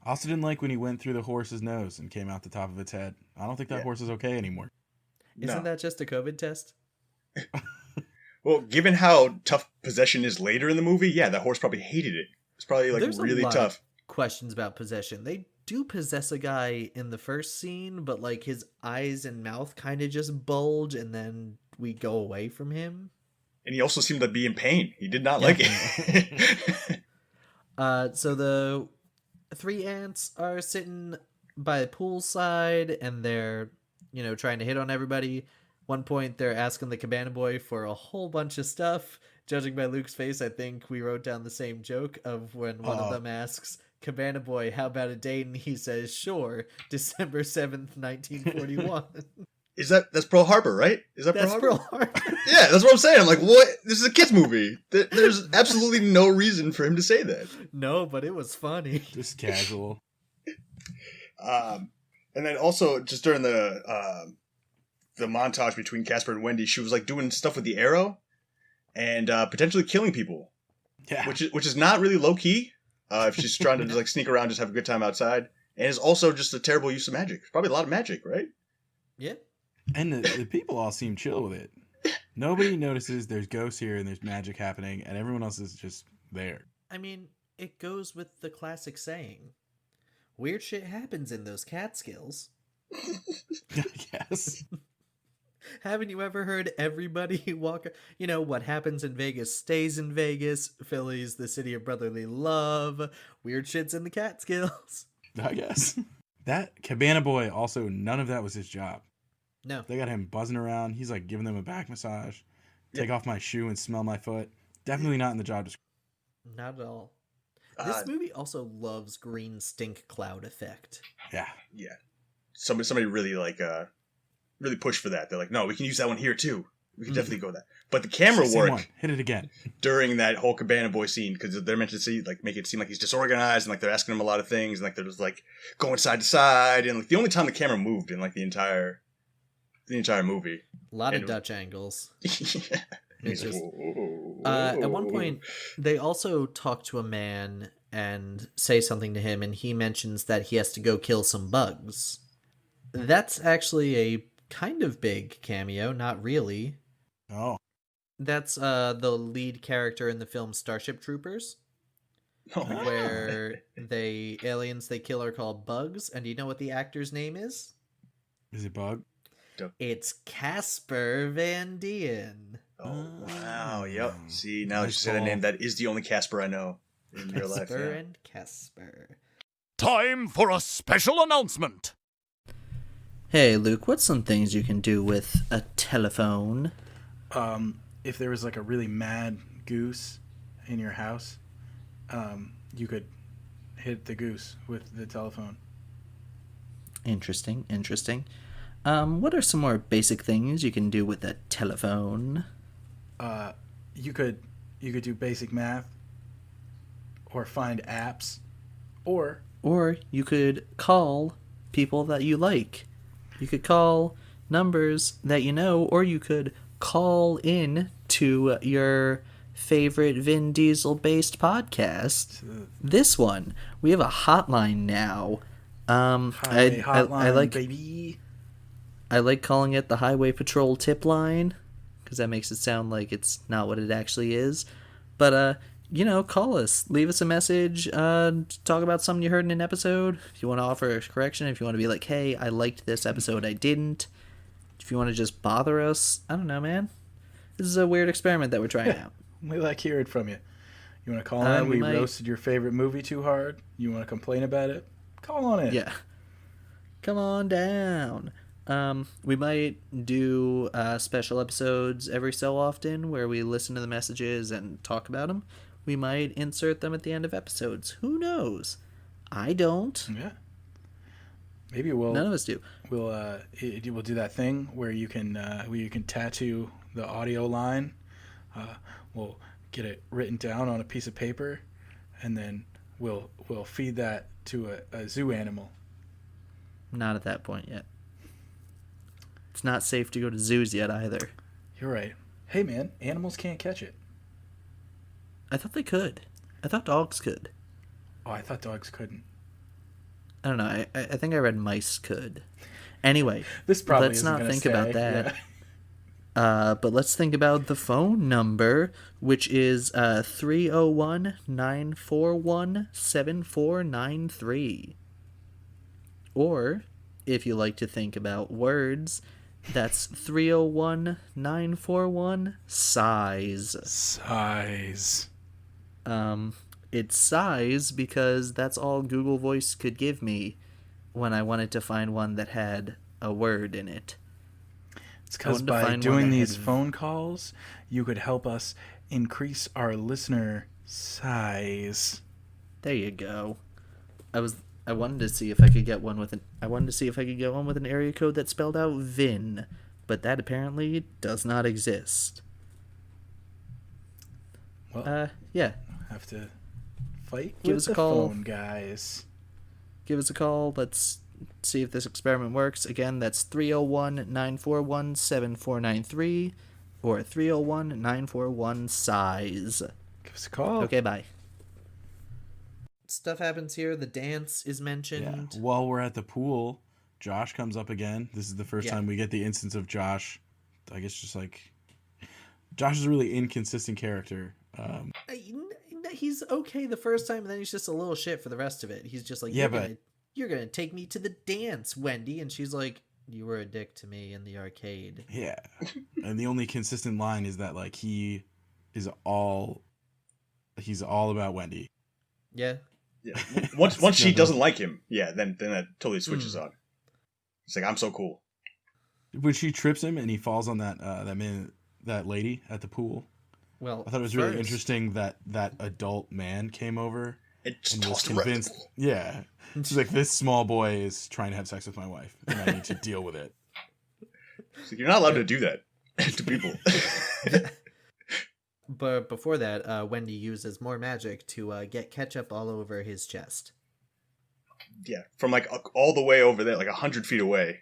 I also didn't like when he went through the horse's nose and came out the top of its head. I don't think that horse is okay anymore. Isn't that just a COVID test? Well, given how tough possession is later in the movie, yeah, that horse probably hated it. It's probably like really tough. Questions about possession. They do possess a guy in the first scene, but like his eyes and mouth kind of just bulge, and then we go away from him. And he also seemed to be in pain. He did not like it. So the three ants are sitting by the poolside, and they're, trying to hit on everybody. One point, they're asking the cabana boy for a whole bunch of stuff. Judging by Luke's face, I think we wrote down the same joke of when one of them asks, "Cabana boy, how about a date?" And he says, "Sure, December 7th, 1941. That's Pearl Harbor, right? That's Pearl Harbor? Yeah, that's what I'm saying. I'm like, what? This is a kid's movie. There's absolutely no reason for him to say that. No, but it was funny. Just casual. And then also, just during the montage between Casper and Wendy, she was like doing stuff with the arrow and potentially killing people. Yeah. Which is not really low key. If she's trying to just like sneak around, just have a good time outside, and it's also just a terrible use of magic. It's probably a lot of magic, right? Yeah. And the people all seem chill with it. Nobody notices there's ghosts here and there's magic happening, and everyone else is just there. I mean, it goes with the classic saying, weird shit happens in those Catskills. I guess. Haven't you ever heard everybody walk? What happens in Vegas stays in Vegas. Philly's the city of brotherly love. Weird shit's in the Catskills. I guess. That cabana boy, also, none of that was his job. No. They got him buzzing around. He's like giving them a back massage. Take off my shoe and smell my foot. Definitely not in the job description. Not at all. This movie also loves green stink cloud effect. Yeah. Yeah. Somebody really really pushed for that. They're like, no, we can use that one here too. We could definitely go that. But the camera Same work one. Hit it again. during that whole Cabana Boy scene, because they're meant to see, like, make it seem like he's disorganized, and like they're asking him a lot of things, and like they're just like going side to side, and like the only time the camera moved in like the entire movie. A lot of Dutch angles. Yeah. It's He's just, like, whoa, at one point, they also talk to a man and say something to him, and he mentions that he has to go kill some bugs. That's actually a kind of big cameo, not really. Oh. That's the lead character in the film Starship Troopers, Oh, where aliens they kill are called bugs, and do you know what the actor's name is? Is it Bug? It's Casper Van Dien. oh wow, yep. See, now that you Nice said a call. name, that is the only Casper I know in real life. Casper Yeah. and Casper. Time for a special announcement. Hey, Luke, what's some things you can do with a telephone? If there was like a really mad goose in your house, you could hit the goose with the telephone. Interesting. What are some more basic things you can do with a telephone? You could do basic math, or find apps, or Or you could call people that you like. You could call numbers that you know, or you could call in to your favorite Vin Diesel-based podcast. This one. We have a hotline now. highway hotline, I like baby. I like calling it the Highway Patrol Tip Line, because that makes it sound like it's not what it actually is. But, call us. Leave us a message. Talk about something you heard in an episode. If you want to offer a correction, if you want to be like, hey, I liked this episode, I didn't. If you want to just bother us, I don't know, man. This is a weird experiment that we're trying out. We like hearing from you. You want to call in? We roasted your favorite movie too hard. You want to complain about it? Call on in. Yeah. Come on down. We might do special episodes every so often where we listen to the messages and talk about them. We might insert them at the end of episodes. Who knows? I don't. Yeah. Maybe we'll. None of us do. We'll do that thing where you can tattoo the audio line. We'll get it written down on a piece of paper, and then we'll feed that to a zoo animal. Not at that point yet. It's not safe to go to zoos yet either. You're right. Hey man, animals can't catch it. I thought they could. I thought dogs could. Oh, I thought dogs couldn't. I don't know. I think I read mice could. Anyway, This probably let's isn't not gonna think stay. about that. Yeah. But let's think about the phone number, which is 301-941-7493. Or, if you like to think about words, that's 301-941-SIZE. Size. It's size because that's all Google Voice could give me when I wanted to find one that had a word in it. It's because wanted to by find one doing that these had- phone calls, you could help us increase our listener size. There you go. I wanted to see if I could get one with an area code that spelled out Vin, but that apparently does not exist. Well, Yeah. have to fight Give with us a the call. phone, guys. Give us a call. Let's see if this experiment works. Again, that's 301-941-7493 or 301-941-SIZE. Give us a call. Okay, bye. Stuff happens here. The dance is Yeah. mentioned. While we're at the pool, Josh comes up again. This is the first Yeah. time we get the instance of Josh. I guess just like Josh is a really inconsistent character. He's okay the first time, and then he's just a little shit for the rest of it. He's just like, Yeah, you're gonna take me to the dance, Wendy, and she's like, you were a dick to me in the arcade. Yeah. And the only consistent line is that like he's all about Wendy. Yeah. Yeah. Once she doesn't like him, yeah, then that totally switches on. It's like, I'm so cool. When she trips him and he falls on that lady at the pool. Well, I thought it was really interesting that adult man came over It just and was tossed her right in the convinced. pool. Yeah. She's like, this small boy is trying to have sex with my wife, and I need to deal with it. It's like, you're not allowed to do that. to people. But before that, Wendy uses more magic to get ketchup all over his chest. Yeah, from like all the way over there, like 100 feet away.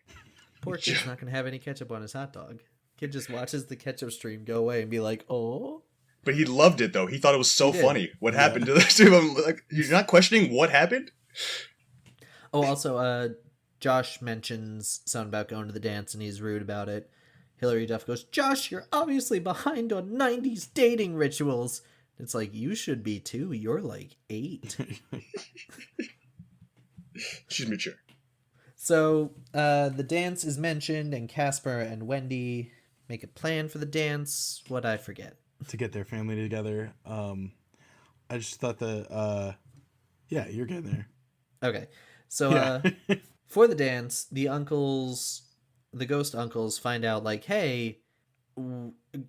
Poor kid's not going to have any ketchup on his hot dog. Kid just watches the ketchup stream go away and be like, oh. But he loved it, though. He thought it was so He did. funny. What happened to this? Like, you're not questioning what happened? Oh, also, Josh mentions something about going to the dance and he's rude about it. Hillary Duff goes, Josh, you're obviously behind on 90s dating rituals. It's like, you should be too. You're like 8. She's mature. So, the dance is mentioned, and Casper and Wendy make a plan for the dance. What I forget. To get their family together. I just thought yeah, you're getting there. Okay. So, for the dance, the ghost uncles find out, like, hey,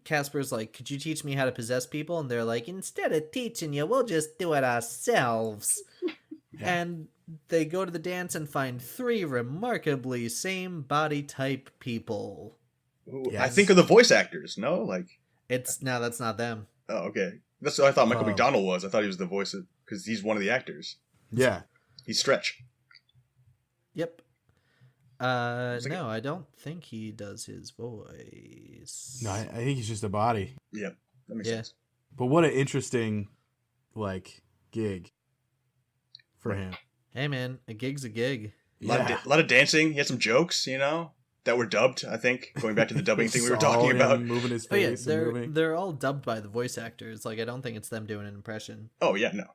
Casper's like, could you teach me how to possess people? And they're like, instead of teaching you, we'll just do it ourselves. Yeah. And they go to the dance and find 3 remarkably same body type people. Ooh, Yes. I think of the voice actors, no? Like, That's not them. oh, okay. That's what I thought Michael McDonald was. I thought he was the voice, because he's one of the actors. Yeah. He's Stretch. Yep. like No, I don't think he does his voice. No, I think he's just a body. Yep, that makes Yeah. sense. But what an interesting, like, gig for him. Hey, man, a gig's a gig. A lot of dancing. He had some jokes, that were dubbed, I think. Going back to the dubbing thing we were talking about. Moving his Oh, yeah, face and moving. they're all dubbed by the voice actors. Like, I don't think it's them doing an impression. Oh, yeah, no.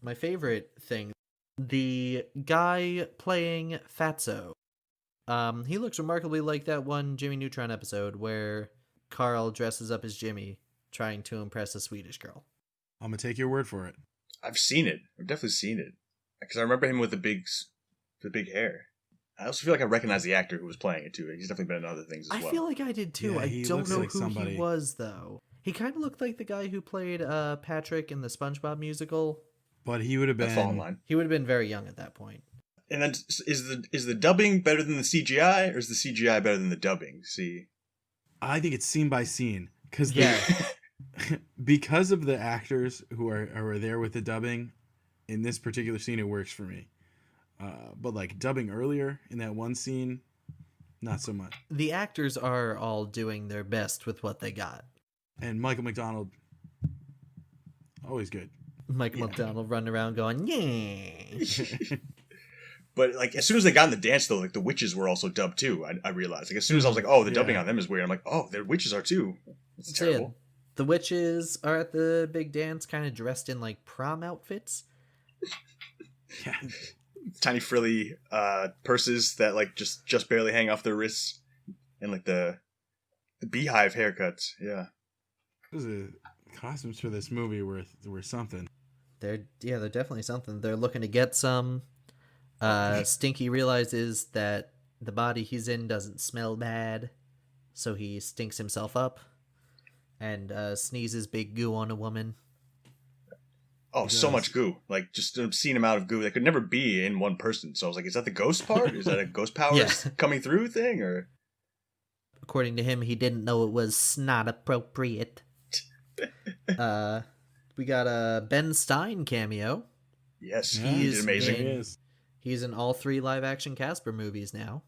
My favorite thing, the guy playing Fatso. He looks remarkably like that one Jimmy Neutron episode where Carl dresses up as Jimmy, trying to impress a Swedish girl. I'm going to take your word for it. I've seen it. I've definitely seen it. Because I remember him with the big hair. I also feel like I recognize the actor who was playing it, too. He's definitely been in other things as well. I feel like I did too. Yeah, I he don't looks know like who somebody. he was, though. He kind of looked like the guy who played Patrick in the SpongeBob musical. But he would have That's all in been... line. He would have been very young at that point. And then, is the dubbing better than the CGI, or is the CGI better than the dubbing? See? I think it's scene by scene. Because Yeah. because of the actors who are there with the dubbing, in this particular scene, it works for me. But like dubbing earlier in that one scene, not so much. The actors are all doing their best with what they got. And Michael McDonald, always good. Michael McDonald running around going, yeah. But like as soon as they got in the dance, though, like the witches were also dubbed too. I realized. Like as soon as I was like, oh, the dubbing on them is weird. I'm like, oh, their witches are too. It's So, yeah, terrible. the witches are at the big dance, kind of dressed in like prom outfits. Yeah. Tiny frilly purses that like just barely hang off their wrists, and like the beehive haircuts. Yeah. The costumes for this movie were something. They're definitely something. They're looking to get some. Stinky realizes that the body he's in doesn't smell bad, so he stinks himself up and sneezes big goo on a woman. Oh, so much goo. Like just an obscene amount of goo that could never be in one person. So I was like, is that the ghost part? Is that a ghost powers coming through thing, or? According to him, he didn't know it was snot appropriate. We got a Ben Stein cameo. Yes, Yeah, he He's did amazing. It is. He's in all 3 live-action Casper movies now.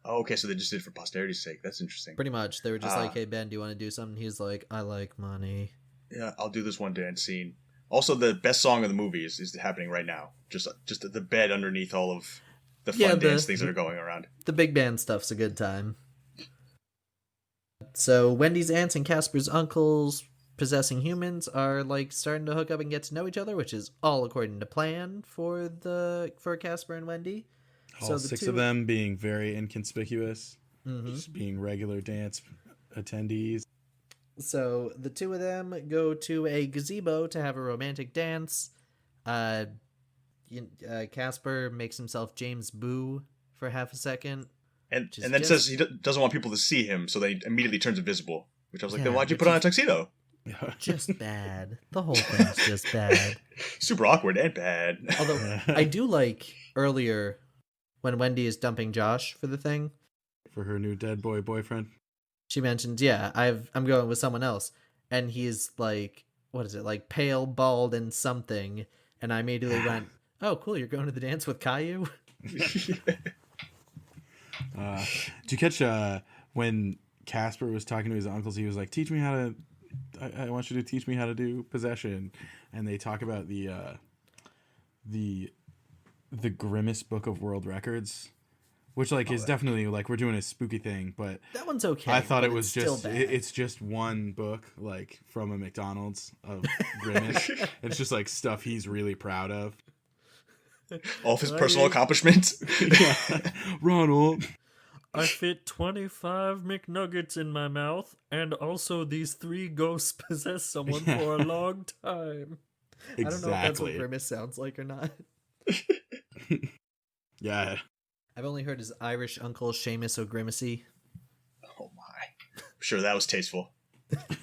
Oh, okay, so they just did it for posterity's sake. That's interesting. Pretty much. They were just like, hey, Ben, do you want to do something? He's like, I like money. Yeah, I'll do this one dance scene. Also, the best song of the movie is happening right now. Just the bed underneath all of the fun dance things that are going around. The big band stuff's a good time. So Wendy's aunts and Casper's uncles possessing humans are like starting to hook up and get to know each other, which is all according to plan for Casper and Wendy. All So the 6 two- of them being very inconspicuous, Mhm. just being regular dance attendees. So the 2 of them go to a gazebo to have a romantic dance. Casper makes himself James Boo for half a second. And Just- then just- says he doesn't want people to see him, so they immediately turns invisible. Which I was like, then Yeah, why'd you which put on a is- tuxedo? Just bad. The whole thing's just bad. Super awkward and bad. Although I do like earlier when Wendy is dumping Josh for the thing. For her new dead boyfriend. She mentions, yeah, I'm going with someone else. And he's like, what is it? Like pale, bald, and something. And I immediately went, oh, cool. You're going to the dance with Caillou? Did you catch when Casper was talking to his uncles? He was like, "Teach me how to. I want you to teach me how to do possession." And they talk about the Grimace Book of World Records, which is definitely we're doing a spooky thing. But That one's okay. I thought but it was it's still just bad. it's just one book from a McDonald's of Grimace. It's just stuff he's really proud of. All of his personal accomplishments. Yeah. Ronald. I fit 25 McNuggets in my mouth, and also these 3 ghosts possess someone for a long time. Exactly. I don't know if that's what Grimace sounds like or not. Yeah. I've only heard his Irish uncle, Seamus O'Grimacy. Oh my. I'm sure that was tasteful.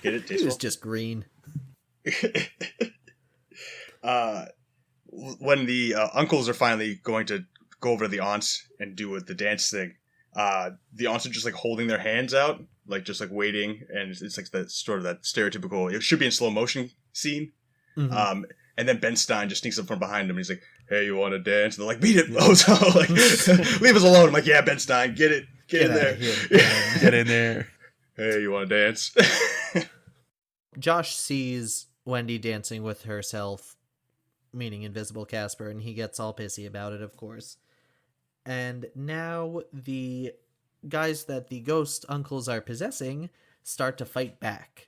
Get it? He was Tasteful? just green. When the uncles are finally going to go over to the aunts and do the dance thing, the aunts are just holding their hands out, just waiting, and it's that sort of that stereotypical, it should be in slow motion scene. Mm-hmm. And then Ben Stein just sneaks up from behind him and he's like, "Hey, you want to dance?" And they're like, "Beat it, Bozo!" Leave us alone. I'm like, "Yeah, Ben Stein, get it, get in there, Get in there." Hey, you want to dance? Josh sees Wendy dancing with herself, meaning Invisible Casper, and he gets all pissy about it, of course. And now the guys that the ghost uncles are possessing start to fight back.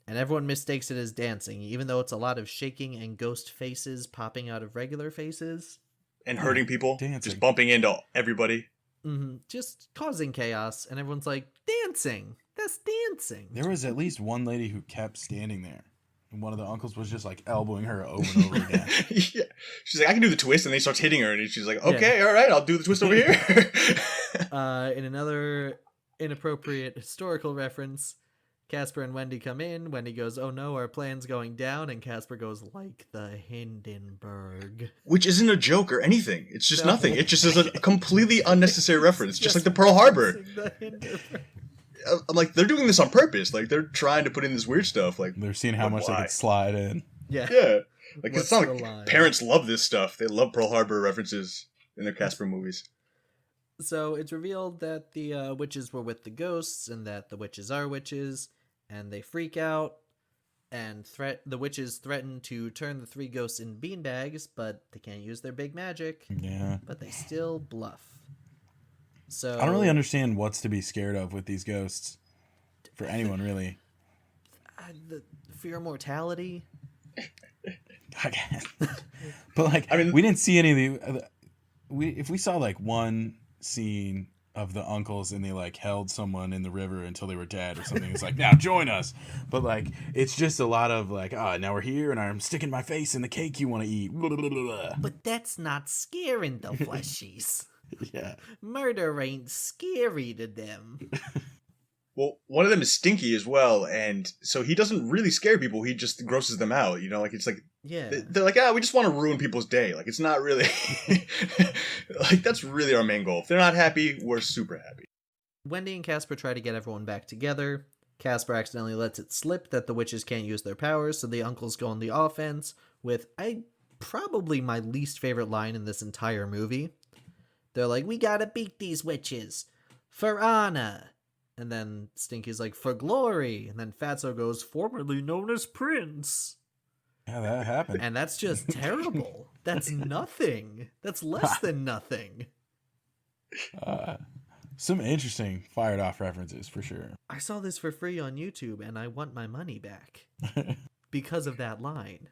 And everyone mistakes it as dancing, even though it's a lot of shaking and ghost faces popping out of regular faces. And hurting people, Dancing. just bumping into everybody. Mm-hmm. Just causing chaos, and everyone's like, dancing! That's dancing! There was at least one lady who kept standing there. And one of the uncles was just elbowing her over and over again. Yeah. She's like, "I can do the twist," and then he starts hitting her, and she's like, "Okay, all right, I'll do the twist over here." In another inappropriate historical reference, Casper and Wendy come in. Wendy goes, "Oh no, our plan's going down," and Casper goes, "Like the Hindenburg." Which isn't a joke or anything. It's just No. nothing. It just is a completely unnecessary reference, just like the Pearl Harbor. The Hindenburg. I'm like, they're doing this on purpose. They're trying to put in this weird stuff. They're seeing how much they why? could slide in. Yeah. Yeah. What's It's not the like line? parents love this stuff. They love Pearl Harbor references in their Casper movies. So it's revealed that the witches were with the ghosts and that the witches are witches, and they freak out, and the witches threaten to turn the 3 ghosts in beanbags, but they can't use their big magic. Yeah. But they still bluff. So I don't really understand what's to be scared of with these ghosts. For anyone, really. The fear of mortality. I guess. But I mean- we didn't see any of the. If we saw one scene of the uncles and they held someone in the river until they were dead or something, it's now join us. But it's just a lot of now we're here and I'm sticking my face in the cake you want to eat. Blah, blah, blah, blah. But that's not scaring the fleshies. Yeah. Murder ain't scary to them. Well, one of them is Stinky as well, and so he doesn't really scare people. He just grosses them out. It's Yeah. they're like, we just want to ruin people's day. It's not really that's really our main goal. If they're not happy, we're super happy. Wendy and Casper try to get everyone back together. Casper accidentally lets it slip that the witches can't use their powers, so the uncles go on the offense with probably my least favorite line in this entire movie. They're like, "We gotta beat these witches for honor." And then Stinky's like, "For glory." And then Fatso goes, "Formerly known as Prince." Yeah, that happened. And that's just terrible. That's nothing. That's less than nothing. Some interesting fired off references for sure. I saw this for free on YouTube and I want my money back because of that line.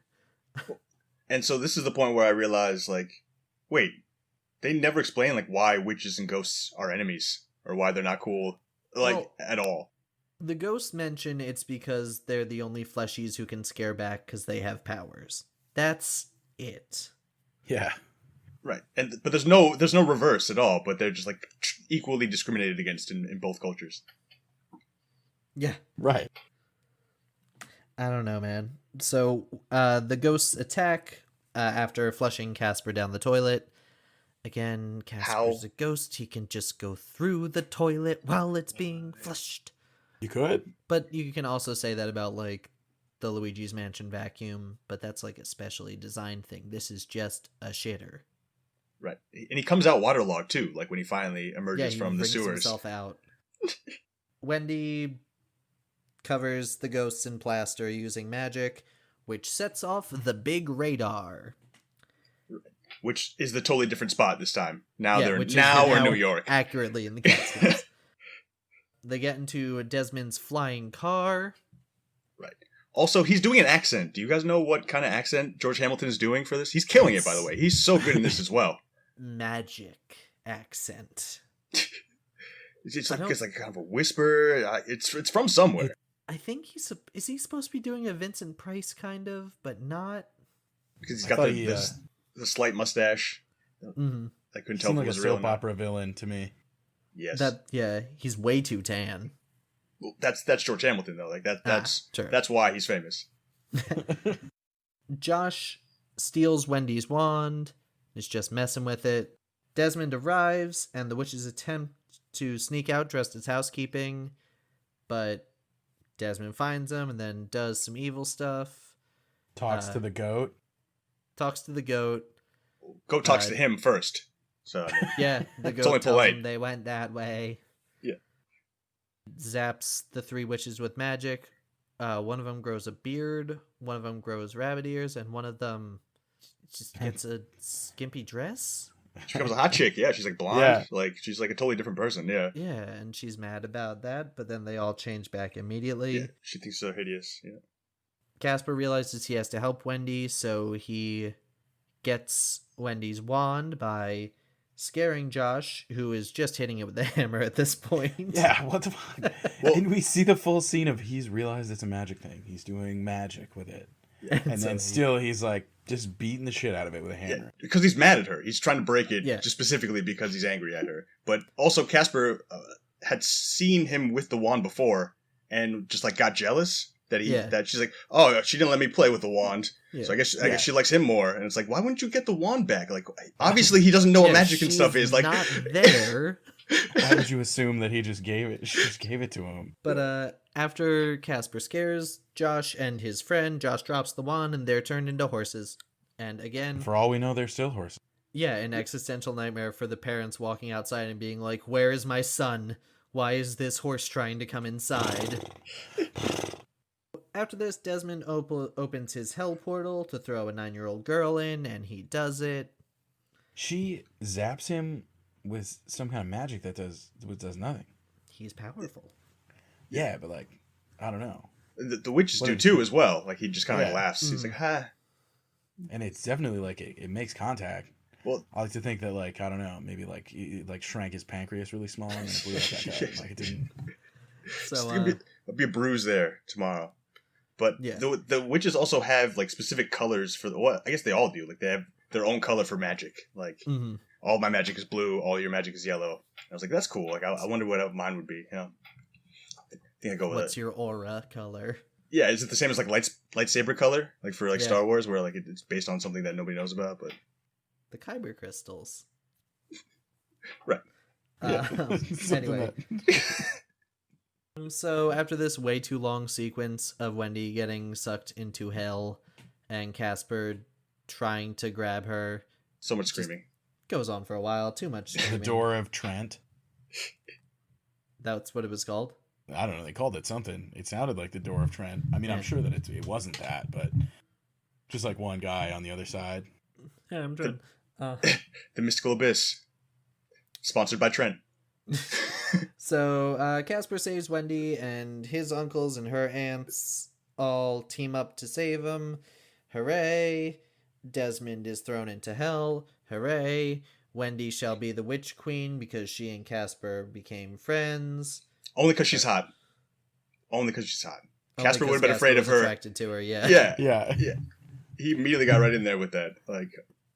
And so this is the point where I realized, wait, they never explain why witches and ghosts are enemies or why they're not cool, at all. The ghosts mention it's because they're the only fleshies who can scare back because they have powers. That's it. Yeah. Right. But there's no reverse at all, but they're just equally discriminated against in both cultures. Yeah. Right. I don't know, man. So the ghosts attack after flushing Casper down the toilet. Again, Casper's a ghost. He can just go through the toilet while it's being flushed. You could. But you can also say that about like the Luigi's Mansion vacuum, but that's like a specially designed thing. This is just a shitter. Right. And he comes out waterlogged too, like when he finally emerges he from the brings sewers. himself out. Wendy covers the ghosts in plaster using magic, which sets off the big radar. Which is the totally different spot this time. Now Yeah, they're which is now we're in now New York. Accurately in the Catskills. They get into Desmond's flying car. Right. Also, he's doing an accent. Do you guys know what kind of accent George Hamilton is doing for this? He's killing it, by the way. He's so good in this as well. Magic accent. It's like kind of a whisper. It's from somewhere. I think is he supposed to be doing a Vincent Price kind of, but not? Because he's got the slight mustache. Mm-hmm. I couldn't tell if Seemed like it was a real. soap opera villain to me. Yes. He's way too tan. Well, that's George Hamilton though. Like that's sure. That's why he's famous. Josh steals Wendy's wand, is just messing with it. Desmond arrives, and the witches attempt to sneak out dressed as housekeeping, but Desmond finds them and then does some evil stuff. Talks to the goat. Talks to the goat. Goat talks to him first. So yeah, the goat only tells polite. him they went that way. Yeah. Zaps the three witches with magic. One of them grows a beard, one of them grows rabbit ears, and one of them just gets a skimpy dress. She becomes a hot chick. Yeah, she's like blonde. Yeah. Like she's like a totally different person. Yeah. Yeah, and she's mad about that, but then they all change back immediately. Yeah. She thinks they're hideous. Yeah. Casper realizes he has to help Wendy, so he gets Wendy's wand by scaring Josh, who is just hitting it with a hammer at this point. Yeah, what the fuck? And we see the full scene of he's realized it's a magic thing. He's doing magic with it. And then still he's like just beating the shit out of it with a hammer. Yeah, because he's mad at her. He's trying to break it just specifically because he's angry at her. But also Casper had seen him with the wand before and just like got jealous that she's like, oh, she didn't let me play with the wand. Yeah. So I guess she likes him more. And it's like, why wouldn't you get the wand back? Like, obviously he doesn't know what magic and stuff is. Like, not there. How would you assume that he just gave it? She just gave it to him. But after Casper scares Josh and his friend, Josh drops the wand and they're turned into horses. And again, for all we know, they're still horses. Yeah, an existential nightmare for the parents walking outside and being like, where is my son? Why is this horse trying to come inside? After this, Desmond opens his hell portal to throw a 9-year-old girl in, and he does it. She zaps him with some kind of magic that does nothing. He's powerful. Yeah, but like, I don't know. The witches do too as well. Like he just kind of laughs. He's like, ha. And it's definitely like it makes contact. Well, I like to think that like, I don't know, maybe like he like shrank his pancreas really small and blew up that guy. Like it didn't. So there'll be a bruise there tomorrow. But the witches also have like specific colors for I guess they all do. Like they have their own color for magic. Like all my magic is blue, all your magic is yellow. And I was like, that's cool. Like I wonder what mine would be. You know, I think I go with it. What's your aura color? Yeah, is it the same as like lightsaber color, like for like Star Wars, where like it's based on something that nobody knows about? But the Kyber crystals, right? Anyway. So after this way too long sequence of Wendy getting sucked into hell and Casper trying to grab her, so much screaming goes on for a while. Too much screaming. The Door of Trent. That's what it was called? I don't know. They called it something. It sounded like the Door of Trent. I mean, I'm sure that it wasn't that, but just like one guy on the other side. Yeah, I'm trying. The Mystical Abyss. Sponsored by Trent. So Casper saves Wendy, and his uncles and her aunts all team up to save him. Hooray! Desmond is thrown into hell. Hooray! Wendy shall be the Witch Queen because she and Casper became friends. Only because she's hot. Casper would have been afraid of her. Attracted to her, yeah. Yeah. He immediately got right in there with that. Like,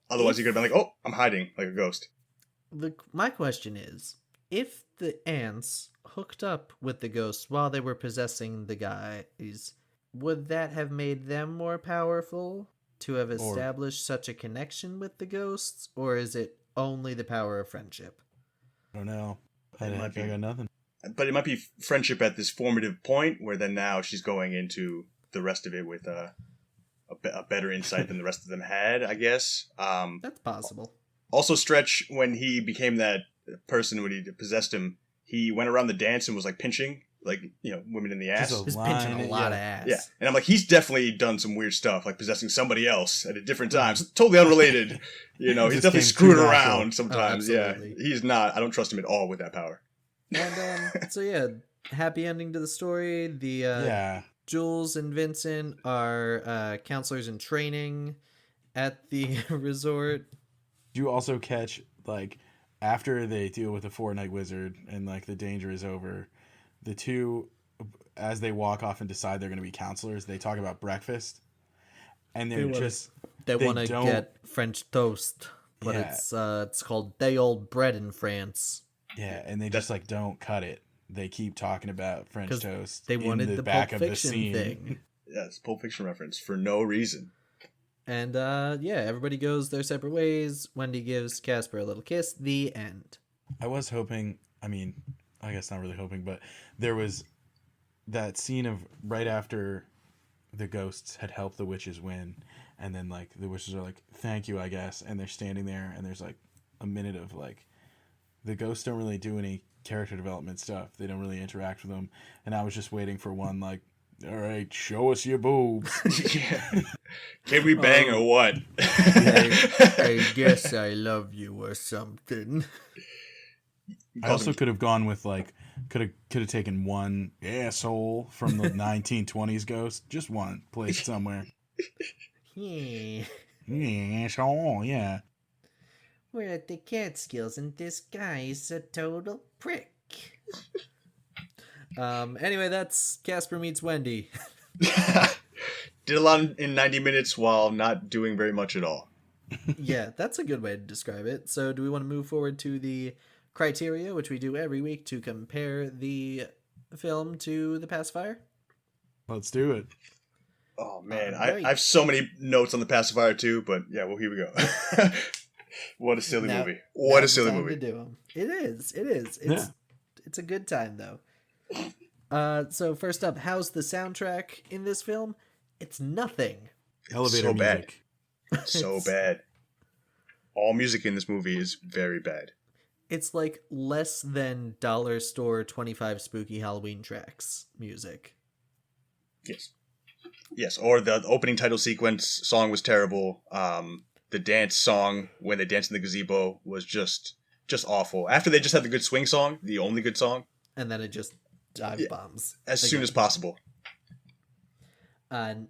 otherwise he could have been like, "Oh, I'm hiding like a ghost." My question is, if the ants hooked up with the ghosts while they were possessing the guys, would that have made them more powerful to have established such a connection with the ghosts, or is it only the power of friendship? I don't know. I got nothing. but it might be friendship at this formative point where then now she's going into the rest of it with a better insight than the rest of them had, I guess. That's possible. Also, Stretch, when he became that person, when he possessed him, he went around the dance and was like pinching, like, you know, women in the ass. Just He's pinching a lot of ass. Yeah, and I'm like, he's definitely done some weird stuff, like possessing somebody else at a different times, totally unrelated. You know, he's definitely screwing around sometimes. Yeah, he's not. I don't trust him at all with that power. And so yeah, happy ending to the story. The Jules and Vincent are counselors in training at the resort. Do you also catch, like, after they deal with the 4-night wizard and, like, the danger is over, the two, as they walk off and decide they're going to be counselors, they talk about breakfast, and they want to get French toast, but it's called day old bread in France. Yeah, and they just like don't cut it. They keep talking about French toast. They wanted in the the back Pulp of Fiction the scene. thing. Yes, Pulp Fiction reference for no reason. And everybody goes their separate ways. Wendy gives Casper a little kiss. The end. I was hoping, I mean, I guess not really hoping, but there was that scene of right after the ghosts had helped the witches win, and then like the witches are like, thank you, I guess, and they're standing there, and there's like a minute of like, the ghosts don't really do any character development stuff. They don't really interact with them, and I was just waiting for one like, all right, show us your boobs. Yeah. Can we bang or what? I guess I love you or something. I also could have gone with like, could have taken one asshole from the 1920s ghost, just one placed somewhere. Yeah. Asshole, yeah. We're at the Catskills and this guy is a total prick. Anyway, that's Casper Meets Wendy. Did a lot in 90 minutes while not doing very much at all. Yeah, that's a good way to describe it. So do we want to move forward to the criteria, which we do every week to compare the film to The Pacifier? Let's do it. Oh, man. I have so many notes on The Pacifier, too, but yeah, well, here we go. What a silly movie. What a silly movie. To do 'em. It is. It's a good time, though. So first up, how's the soundtrack in this film? It's nothing. Elevator so music. Bad. So bad. All music in this movie is very bad. It's like less than dollar store 25 spooky Halloween tracks music. Yes, or the opening title sequence song was terrible. The dance song when they danced in the gazebo was just awful. After they just had the good swing song, the only good song, and then it just dive bombs as soon as possible.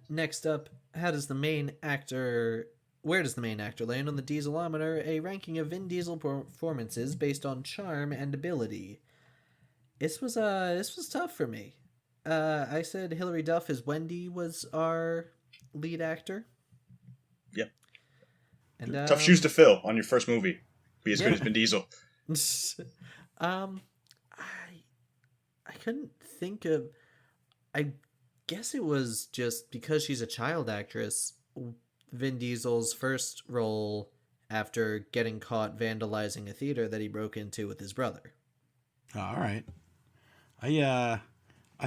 Next up, where does the main actor land on the Dieselometer, a ranking of Vin Diesel performances based on charm and ability? This was tough for me. I said Hillary Duff as Wendy was our lead actor. Yep. And tough shoes to fill on your first movie. Be as good as Vin Diesel. I couldn't think of. I guess it was just because she's a child actress. Vin Diesel's first role after getting caught vandalizing a theater that he broke into with his brother. All right. I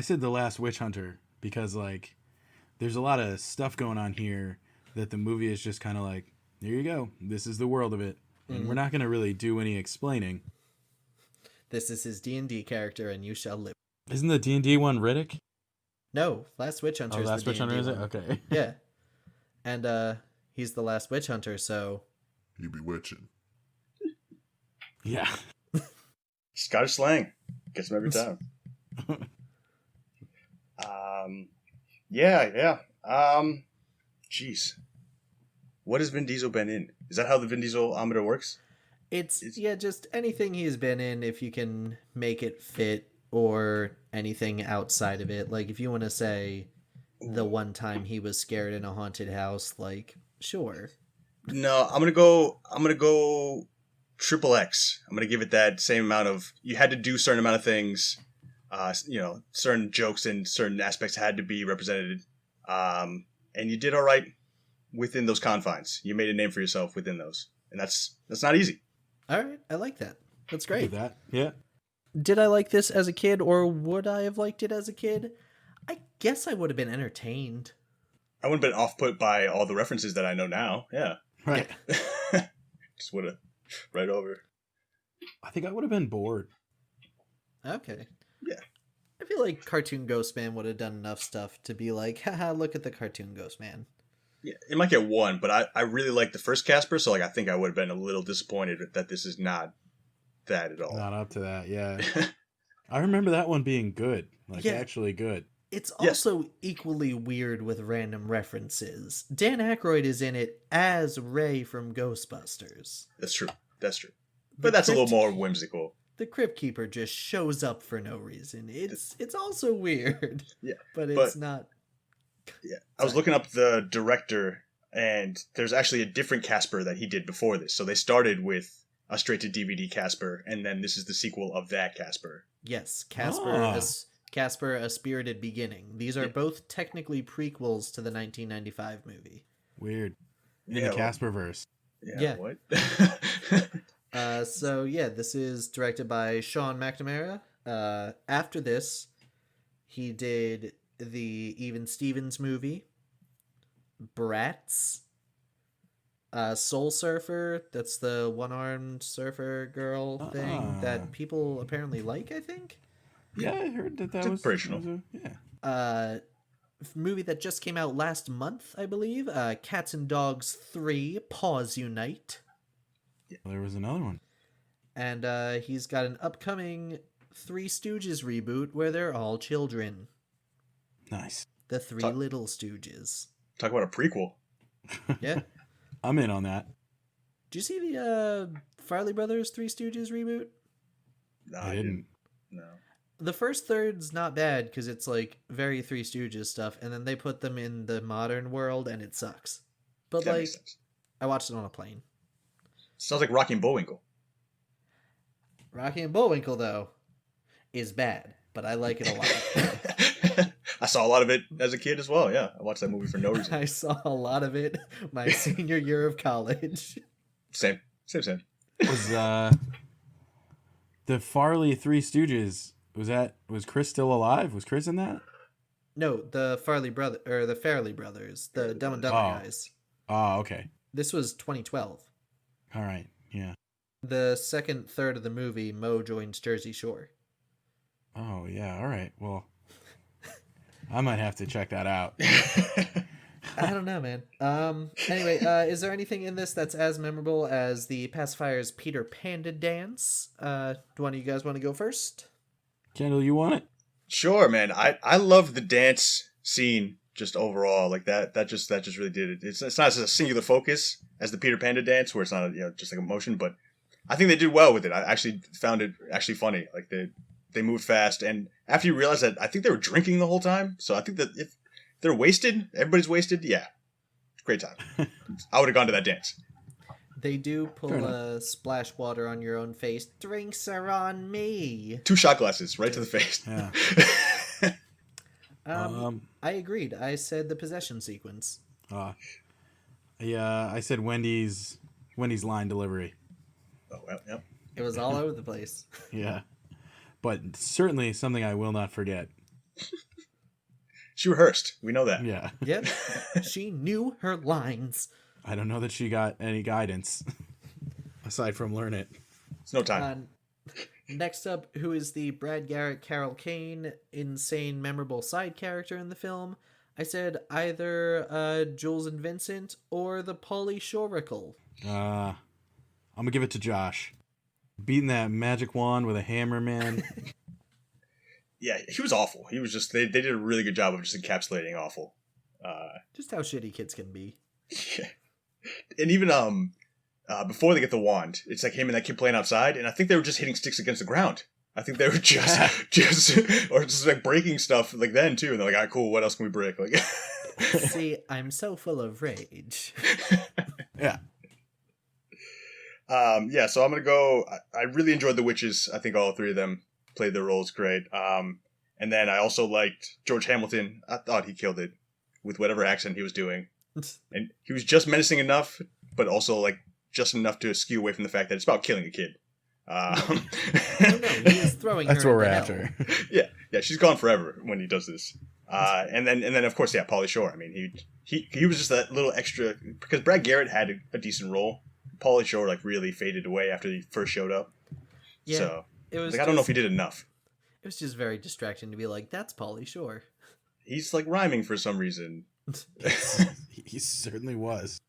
said The Last Witch Hunter because like there's a lot of stuff going on here that the movie is just kind of like, there you go. This is the world of it. And we're not going to really do any explaining. This is his D&D character and you shall live. Isn't the D&D one Riddick? No, Last Witch Hunter is Last the Witch Hunter, is it? one. Okay. Yeah. And he's the last witch hunter, so You be witching. Yeah. Scottish slang. Gets him every time. Yeah. Jeez. What has Vin Diesel been in? Is that how the Vin Diesel-ometer works? It's just anything he's been in, if you can make it fit, or anything outside of it. Like, if you want to say the one time he was scared in a haunted house, like, sure. No, I'm gonna go triple X. I'm gonna give it that same amount of, you had to do a certain amount of things, certain jokes and certain aspects had to be represented, and you did all right within those confines. You made a name for yourself within those, and that's not easy. All right, I like that. That's great. That, yeah. Did I like this as a kid, or would I have liked it as a kid? I guess I would have been entertained. I wouldn't have been off-put by all the references that I know now. Yeah. Right. Just would have right over. I think I would have been bored. Okay. Yeah. I feel like Cartoon Ghost Man would have done enough stuff to be like, haha, look at the Cartoon Ghost Man. Yeah, it might get one, but I really like the first Casper, so like I think I would have been a little disappointed that this is not that at all. Not up to that, yeah. I remember that one being good. Yeah. Actually good. It's Yes. also equally weird with random references. Dan Aykroyd is in it as Ray from Ghostbusters. That's true. But that's a little more whimsical. The Crypt Keeper just shows up for no reason. It's also weird. Yeah, but it's not. Yeah, I was looking up the director, and there's actually a different Casper that he did before this. So they started with a straight-to-DVD Casper, and then this is the sequel of that Casper. Yes, Casper, A Spirited Beginning. These are both technically prequels to the 1995 movie. Weird. In Yeah, the Casperverse. Yeah. What? So yeah, this is directed by Sean McNamara. After this, he did the Even Stevens movie, Bratz, Soul Surfer. That's the one-armed surfer girl thing that people apparently like, I think. Yeah, I heard that was inspirational. Yeah. Movie that just came out last month, I believe. Cats and Dogs 3, Paws Unite. There was another one. And he's got an upcoming Three Stooges reboot where they're all children. Nice. The Three Little Stooges. Talk about a prequel. Yeah. I'm in on that. Did you see the Farley Brothers Three Stooges reboot? No, I didn't. No. The first third's not bad because it's like very Three Stooges stuff, and then they put them in the modern world and it sucks. But That like, makes sense. I watched it on a plane. Sounds like Rocky and Bullwinkle. Rocky and Bullwinkle, though, is bad, but I like it a lot. I saw a lot of it as a kid as well. Yeah, I watched that movie for no reason. I saw a lot of it my senior year of college. Same. Was the Farley Three Stooges, was Chris still alive? Was Chris in that? No, the Farley Brothers, the Dumb and Dumber guys. Oh, okay. This was 2012. All right. Yeah. The second third of the movie, Mo joins Jersey Shore. Oh, yeah. All right. Well, I might have to check that out. I don't know, man. Anyway, is there anything in this that's as memorable as the Pacifier's Peter Panda dance? Do one of you guys want to go first? Kendall, you want it? Sure, man. I love the dance scene just overall. Like that just really did it. It's not as a singular focus as the Peter Panda dance, where it's not just like a motion, but I think they did well with it. I actually found it actually funny. Like they moved fast, and after you realize that, I think they were drinking the whole time. So I think that if they're wasted, everybody's wasted. Yeah, great time. I would have gone to that dance. They do pull a splash water on your own face. Drinks are on me. 2 shot glasses right to the face. Yeah. I agreed. I said the possession sequence. Yeah, I said Wendy's line delivery. Oh, well, yep. It was all over the place. Yeah. But certainly something I will not forget. She rehearsed. We know that. Yeah. Yep. She knew her lines. I don't know that she got any guidance aside from learn it. It's no time. Next up, who is the Brad Garrett, Carol Kane, insane, memorable side character in the film? I said either Jules and Vincent or the Pauly Shoricle. I'm going to give it to Josh. Beating that magic wand with a hammer, man. Yeah, he was awful. He was just, they did a really good job of just encapsulating awful. Just how shitty kids can be. Yeah. And even before they get the wand, it's like him and that kid playing outside, and I think they were just hitting sticks against the ground. I think they were just like breaking stuff like then too, and they're like, "All right, cool. What else can we break?" Like, See, I'm so full of rage. Yeah. Yeah. So I'm gonna go. I really enjoyed the witches. I think all 3 of them played their roles great. And then I also liked George Hamilton. I thought he killed it with whatever accent he was doing, and he was just menacing enough, but also like just enough to skew away from the fact that it's about killing a kid. Um, Oh no, he is throwing That's her what we're into after. hell. yeah, she's gone forever when he does this. And then of course, yeah, Pauly Shore. I mean, he was just that little extra because Brad Garrett had a decent role. Pauly Shore like really faded away after he first showed up. Yeah, So it was. like, I don't know if he did enough. It was just very distracting to be like, "That's Pauly Shore." He's like rhyming for some reason. He certainly was.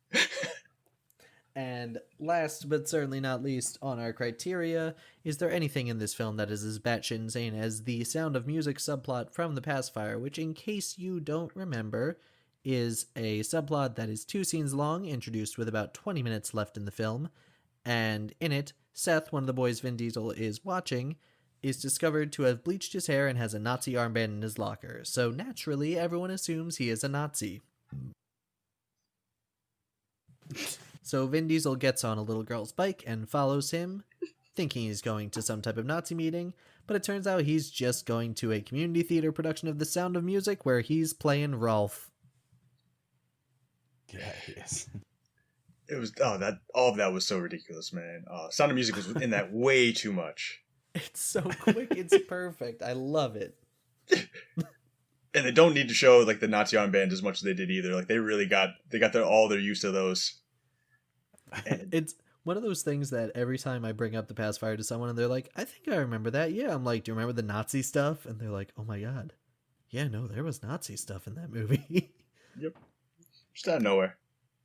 And last but certainly not least on our criteria, is there anything in this film that is as batshit insane as the Sound of Music subplot from The Pacifier, which, in case you don't remember, is a subplot that is 2 scenes long, introduced with about 20 minutes left in the film, and in it, Seth, one of the boys Vin Diesel is watching, is discovered to have bleached his hair and has a Nazi armband in his locker, so naturally everyone assumes he is a Nazi. So Vin Diesel gets on a little girl's bike and follows him, thinking he's going to some type of Nazi meeting, but it turns out he's just going to a community theater production of The Sound of Music where he's playing Rolf. Yeah, he is. It was all of that was so ridiculous, man. Sound of Music was in that way too much. It's so quick, it's perfect. I love it. And they don't need to show like the Nazi armband as much as they did either. Like they really got all their use of those. And It's one of those things that every time I bring up The Pacifier to someone and they're like, I think I remember that. Yeah, I'm like, do you remember the Nazi stuff? And they're like, oh my god. Yeah, no, there was Nazi stuff in that movie. Yep. Just out of nowhere.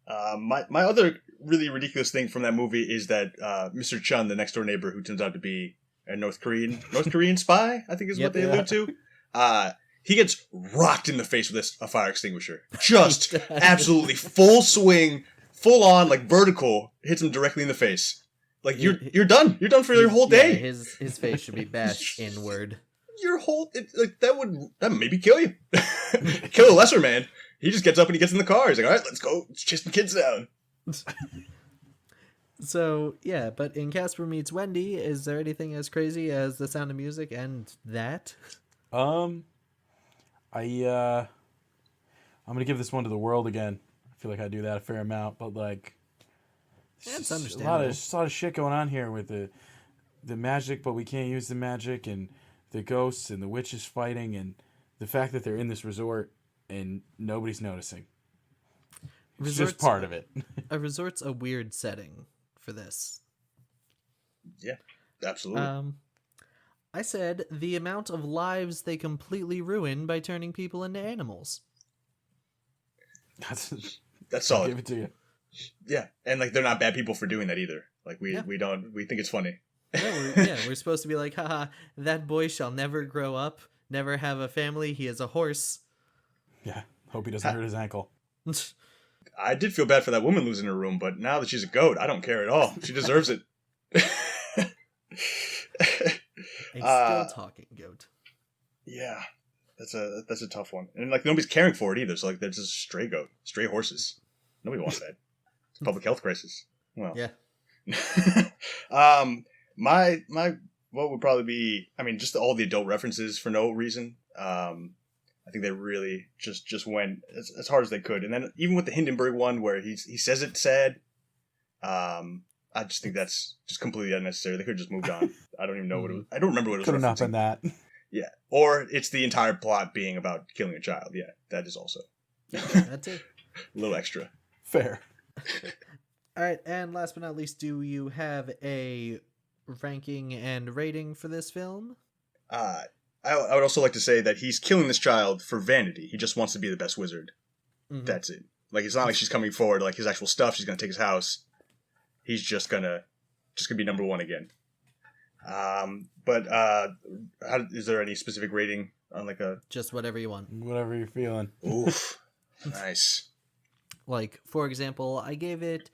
My other really ridiculous thing from that movie is that Mr. Chun, the next door neighbor who turns out to be a North Korean spy, I think is what they allude to. He gets rocked in the face with a fire extinguisher. Just absolutely full swing, full on, like vertical, hits him directly in the face. Like you're done. You're done for your whole day. Yeah, his face should be bashed inward. Your whole that maybe kill you. Kill a lesser man. He just gets up and he gets in the car. He's like, all right, let's go. Let's chase some kids down. So, yeah, but in Casper Meets Wendy, is there anything as crazy as The Sound of Music and that? I'm gonna give this one to the world again. I feel like I do that a fair amount, but like, That's a understandable. lot of shit going on here with the magic, but we can't use the magic, and the ghosts and the witches fighting, and the fact that they're in this resort and nobody's noticing. It's just part of it. A resort's a weird setting for this. Yeah, absolutely. I said the amount of lives they completely ruin by turning people into animals. That's I'll solid. give it to you. Yeah, and like they're not bad people for doing that either. Like we Yeah. we think it's funny. We're supposed to be like, haha, that boy shall never grow up, never have a family, he is a horse. Yeah, hope he doesn't hurt his ankle. I did feel bad for that woman losing her room, but now that she's a goat, I don't care at all. She deserves it. A still talking goat. Yeah, that's a tough one, and like nobody's caring for it either. So like, there's just stray horses. Nobody wants that. It's a public health crisis. Well, Yeah. My what would probably be, I mean, just all the adult references for no reason. I think they really just went as hard as they could, and then even with the Hindenburg one where he says it sad. I just think that's just completely unnecessary. They could have just moved on. I don't even know what it was. I don't remember what it was. Could have not been referencing. that. Yeah. Or it's the entire plot being about killing a child. Yeah, that is also That's it. a little extra. Fair. All right, and last but not least, do you have a ranking and rating for this film? I would also like to say that he's killing this child for vanity. He just wants to be the best wizard. Mhm. That's it. Like, it's not like she's coming forward, like his actual stuff. She's going to take his house. He's just gonna be number one again. Is there any specific rating on like a... Just whatever you want. Whatever you're feeling. Oof. Nice. Like, for example, I gave it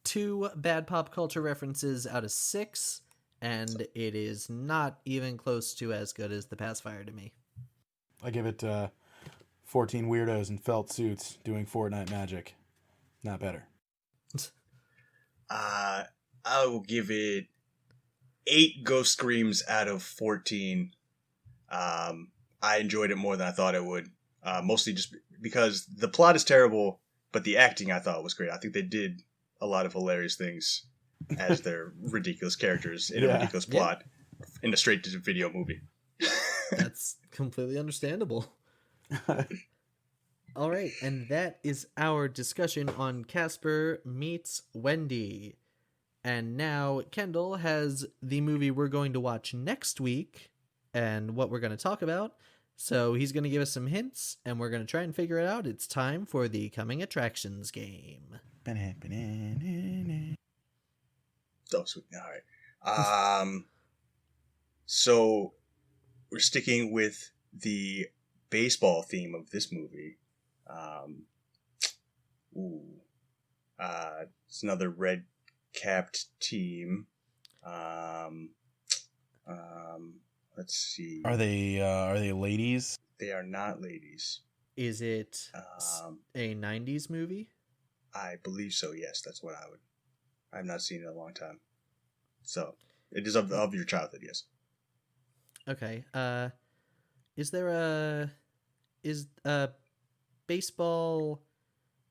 2 bad pop culture references out of 6, and it is not even close to as good as The Pacifier to me. I give it 14 weirdos in felt suits doing Fortnite magic. Not better. I will give it 8 ghost screams out of 14. I enjoyed it more than I thought I would. Mostly just because the plot is terrible, but the acting I thought was great. I think they did a lot of hilarious things. as their ridiculous characters in a Yeah. ridiculous plot in a straight-to-video movie. That's completely understandable. All right, and that is our discussion on Casper Meets Wendy. And now Kendall has the movie we're going to watch next week and what we're going to talk about. So he's going to give us some hints, and we're going to try and figure it out. It's time for the Coming Attractions game. Oh, sweet. All right. So we're sticking with the baseball theme of this movie. It's another red-capped team. Let's see. Are they ladies? They are not ladies. Is it a 90s movie? I believe so. Yes, that's what I would. I have not seen it in a long time. So it is of your childhood. Yes. Okay. Is a baseball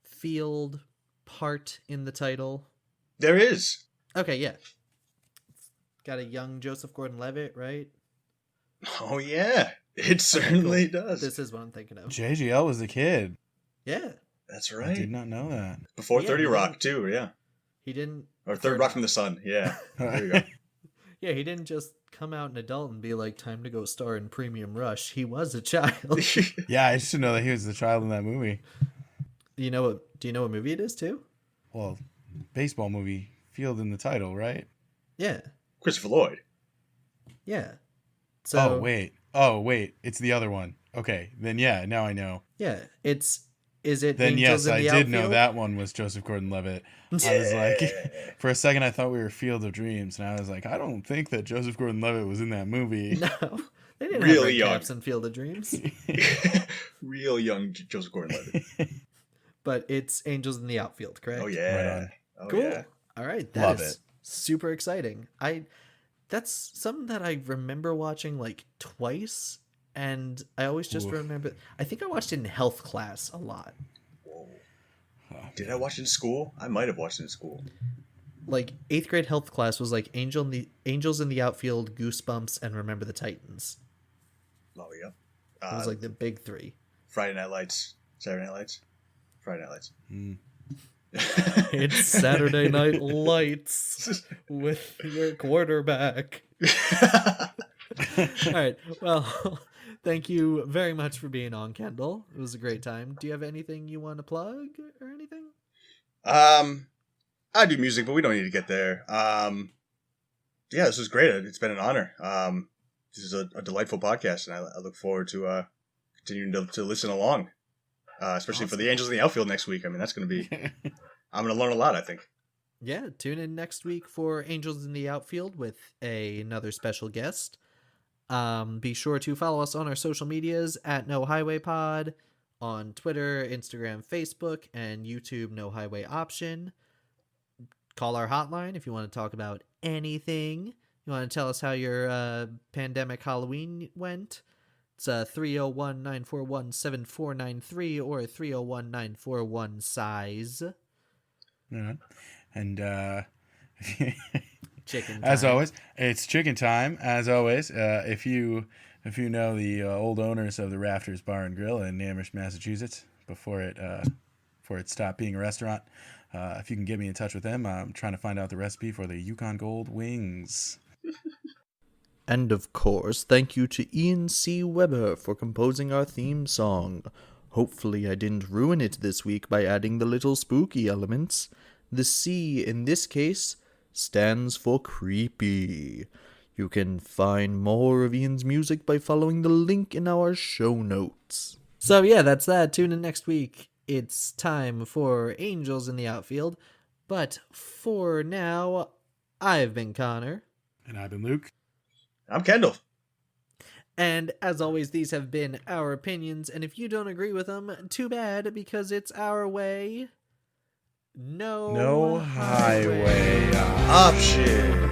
field part in the title? There is. Okay, yeah. It's got a young Joseph Gordon-Levitt, right? Oh yeah, it certainly does. This is what I'm thinking of. JGL was the kid. Yeah. That's I right. did not know that. Before Yeah, 30 he Rock didn't- too. Yeah. He didn't. Or Third Rock from the Sun. Yeah. There you go. Yeah, he didn't just come out an adult and be like, time to go star in Premium Rush. He was a child. Yeah, I just didn't know that he was the child in that movie. Do you know what movie it is too? Well, baseball movie, field in the title, right? Yeah. Christopher Lloyd. Yeah. So Oh wait, it's the other one. Okay, then yeah, now I know. yeah, is it Then Angels yes, in I the did know Outfield? that one was Joseph Gordon-Levitt. I was like, for a second, I thought we were Field of Dreams, and I was like, I don't think that Joseph Gordon-Levitt was in that movie. No, they didn't have Really red young. caps in Field of Dreams. Real young Joseph Gordon-Levitt. But it's Angels in the Outfield, correct? Oh yeah. Right on. Oh Cool. yeah. All right, Love that is it. super exciting. That's something that I remember watching like twice, and I always just Oof. remember. I think I watched it in health class a lot. Whoa. Did I watch it in school? I might have watched it in school. Like 8th grade health class was like Angels in the Outfield, Goosebumps, and Remember the Titans. Oh yeah. It was like the big three. Friday Night Lights, Saturday Night Lights, Friday Night Lights. It's Saturday Night Lights with your quarterback. All right. Well, thank you very much for being on, Kendall. It was a great time. Do you have anything you want to plug or anything? I do music, but we don't need to get there. Yeah, this was great. It's been an honor. This is a delightful podcast, and I look forward to continuing to listen along, especially for the Angels in the Outfield next week. I mean, that's going to be... I'm going to learn a lot, I think. Yeah, tune in next week for Angels in the Outfield with another special guest. Be sure to follow us on our social medias at No Highway Pod on Twitter, Instagram, Facebook, and YouTube. No Highway Option. Call our hotline if you want to talk about anything. You want to tell us how your pandemic Halloween went. It's 301-941-7493 or 301-941-SIZE. Yeah. And Chicken time. as always, it's chicken time. As always, if you know the old owners of the Rafters Bar and Grill in Amherst, Massachusetts, before it stopped being a restaurant, if you can get me in touch with them, I'm trying to find out the recipe for the Yukon Gold wings. And of course, thank you to Ian C. Weber for composing our theme song. Hopefully I didn't ruin it this week by adding the little spooky elements. The C in this case stands for creepy. You can find more of Ian's music by following the link in our show notes. So yeah, that's that. Tune in next week. It's time for Angels in the Outfield. But for now, I've been Connor. And I've been Luke. I'm Kendall. And as always, these have been our opinions, and if you don't agree with them, too bad, because it's our way. No No highway Option.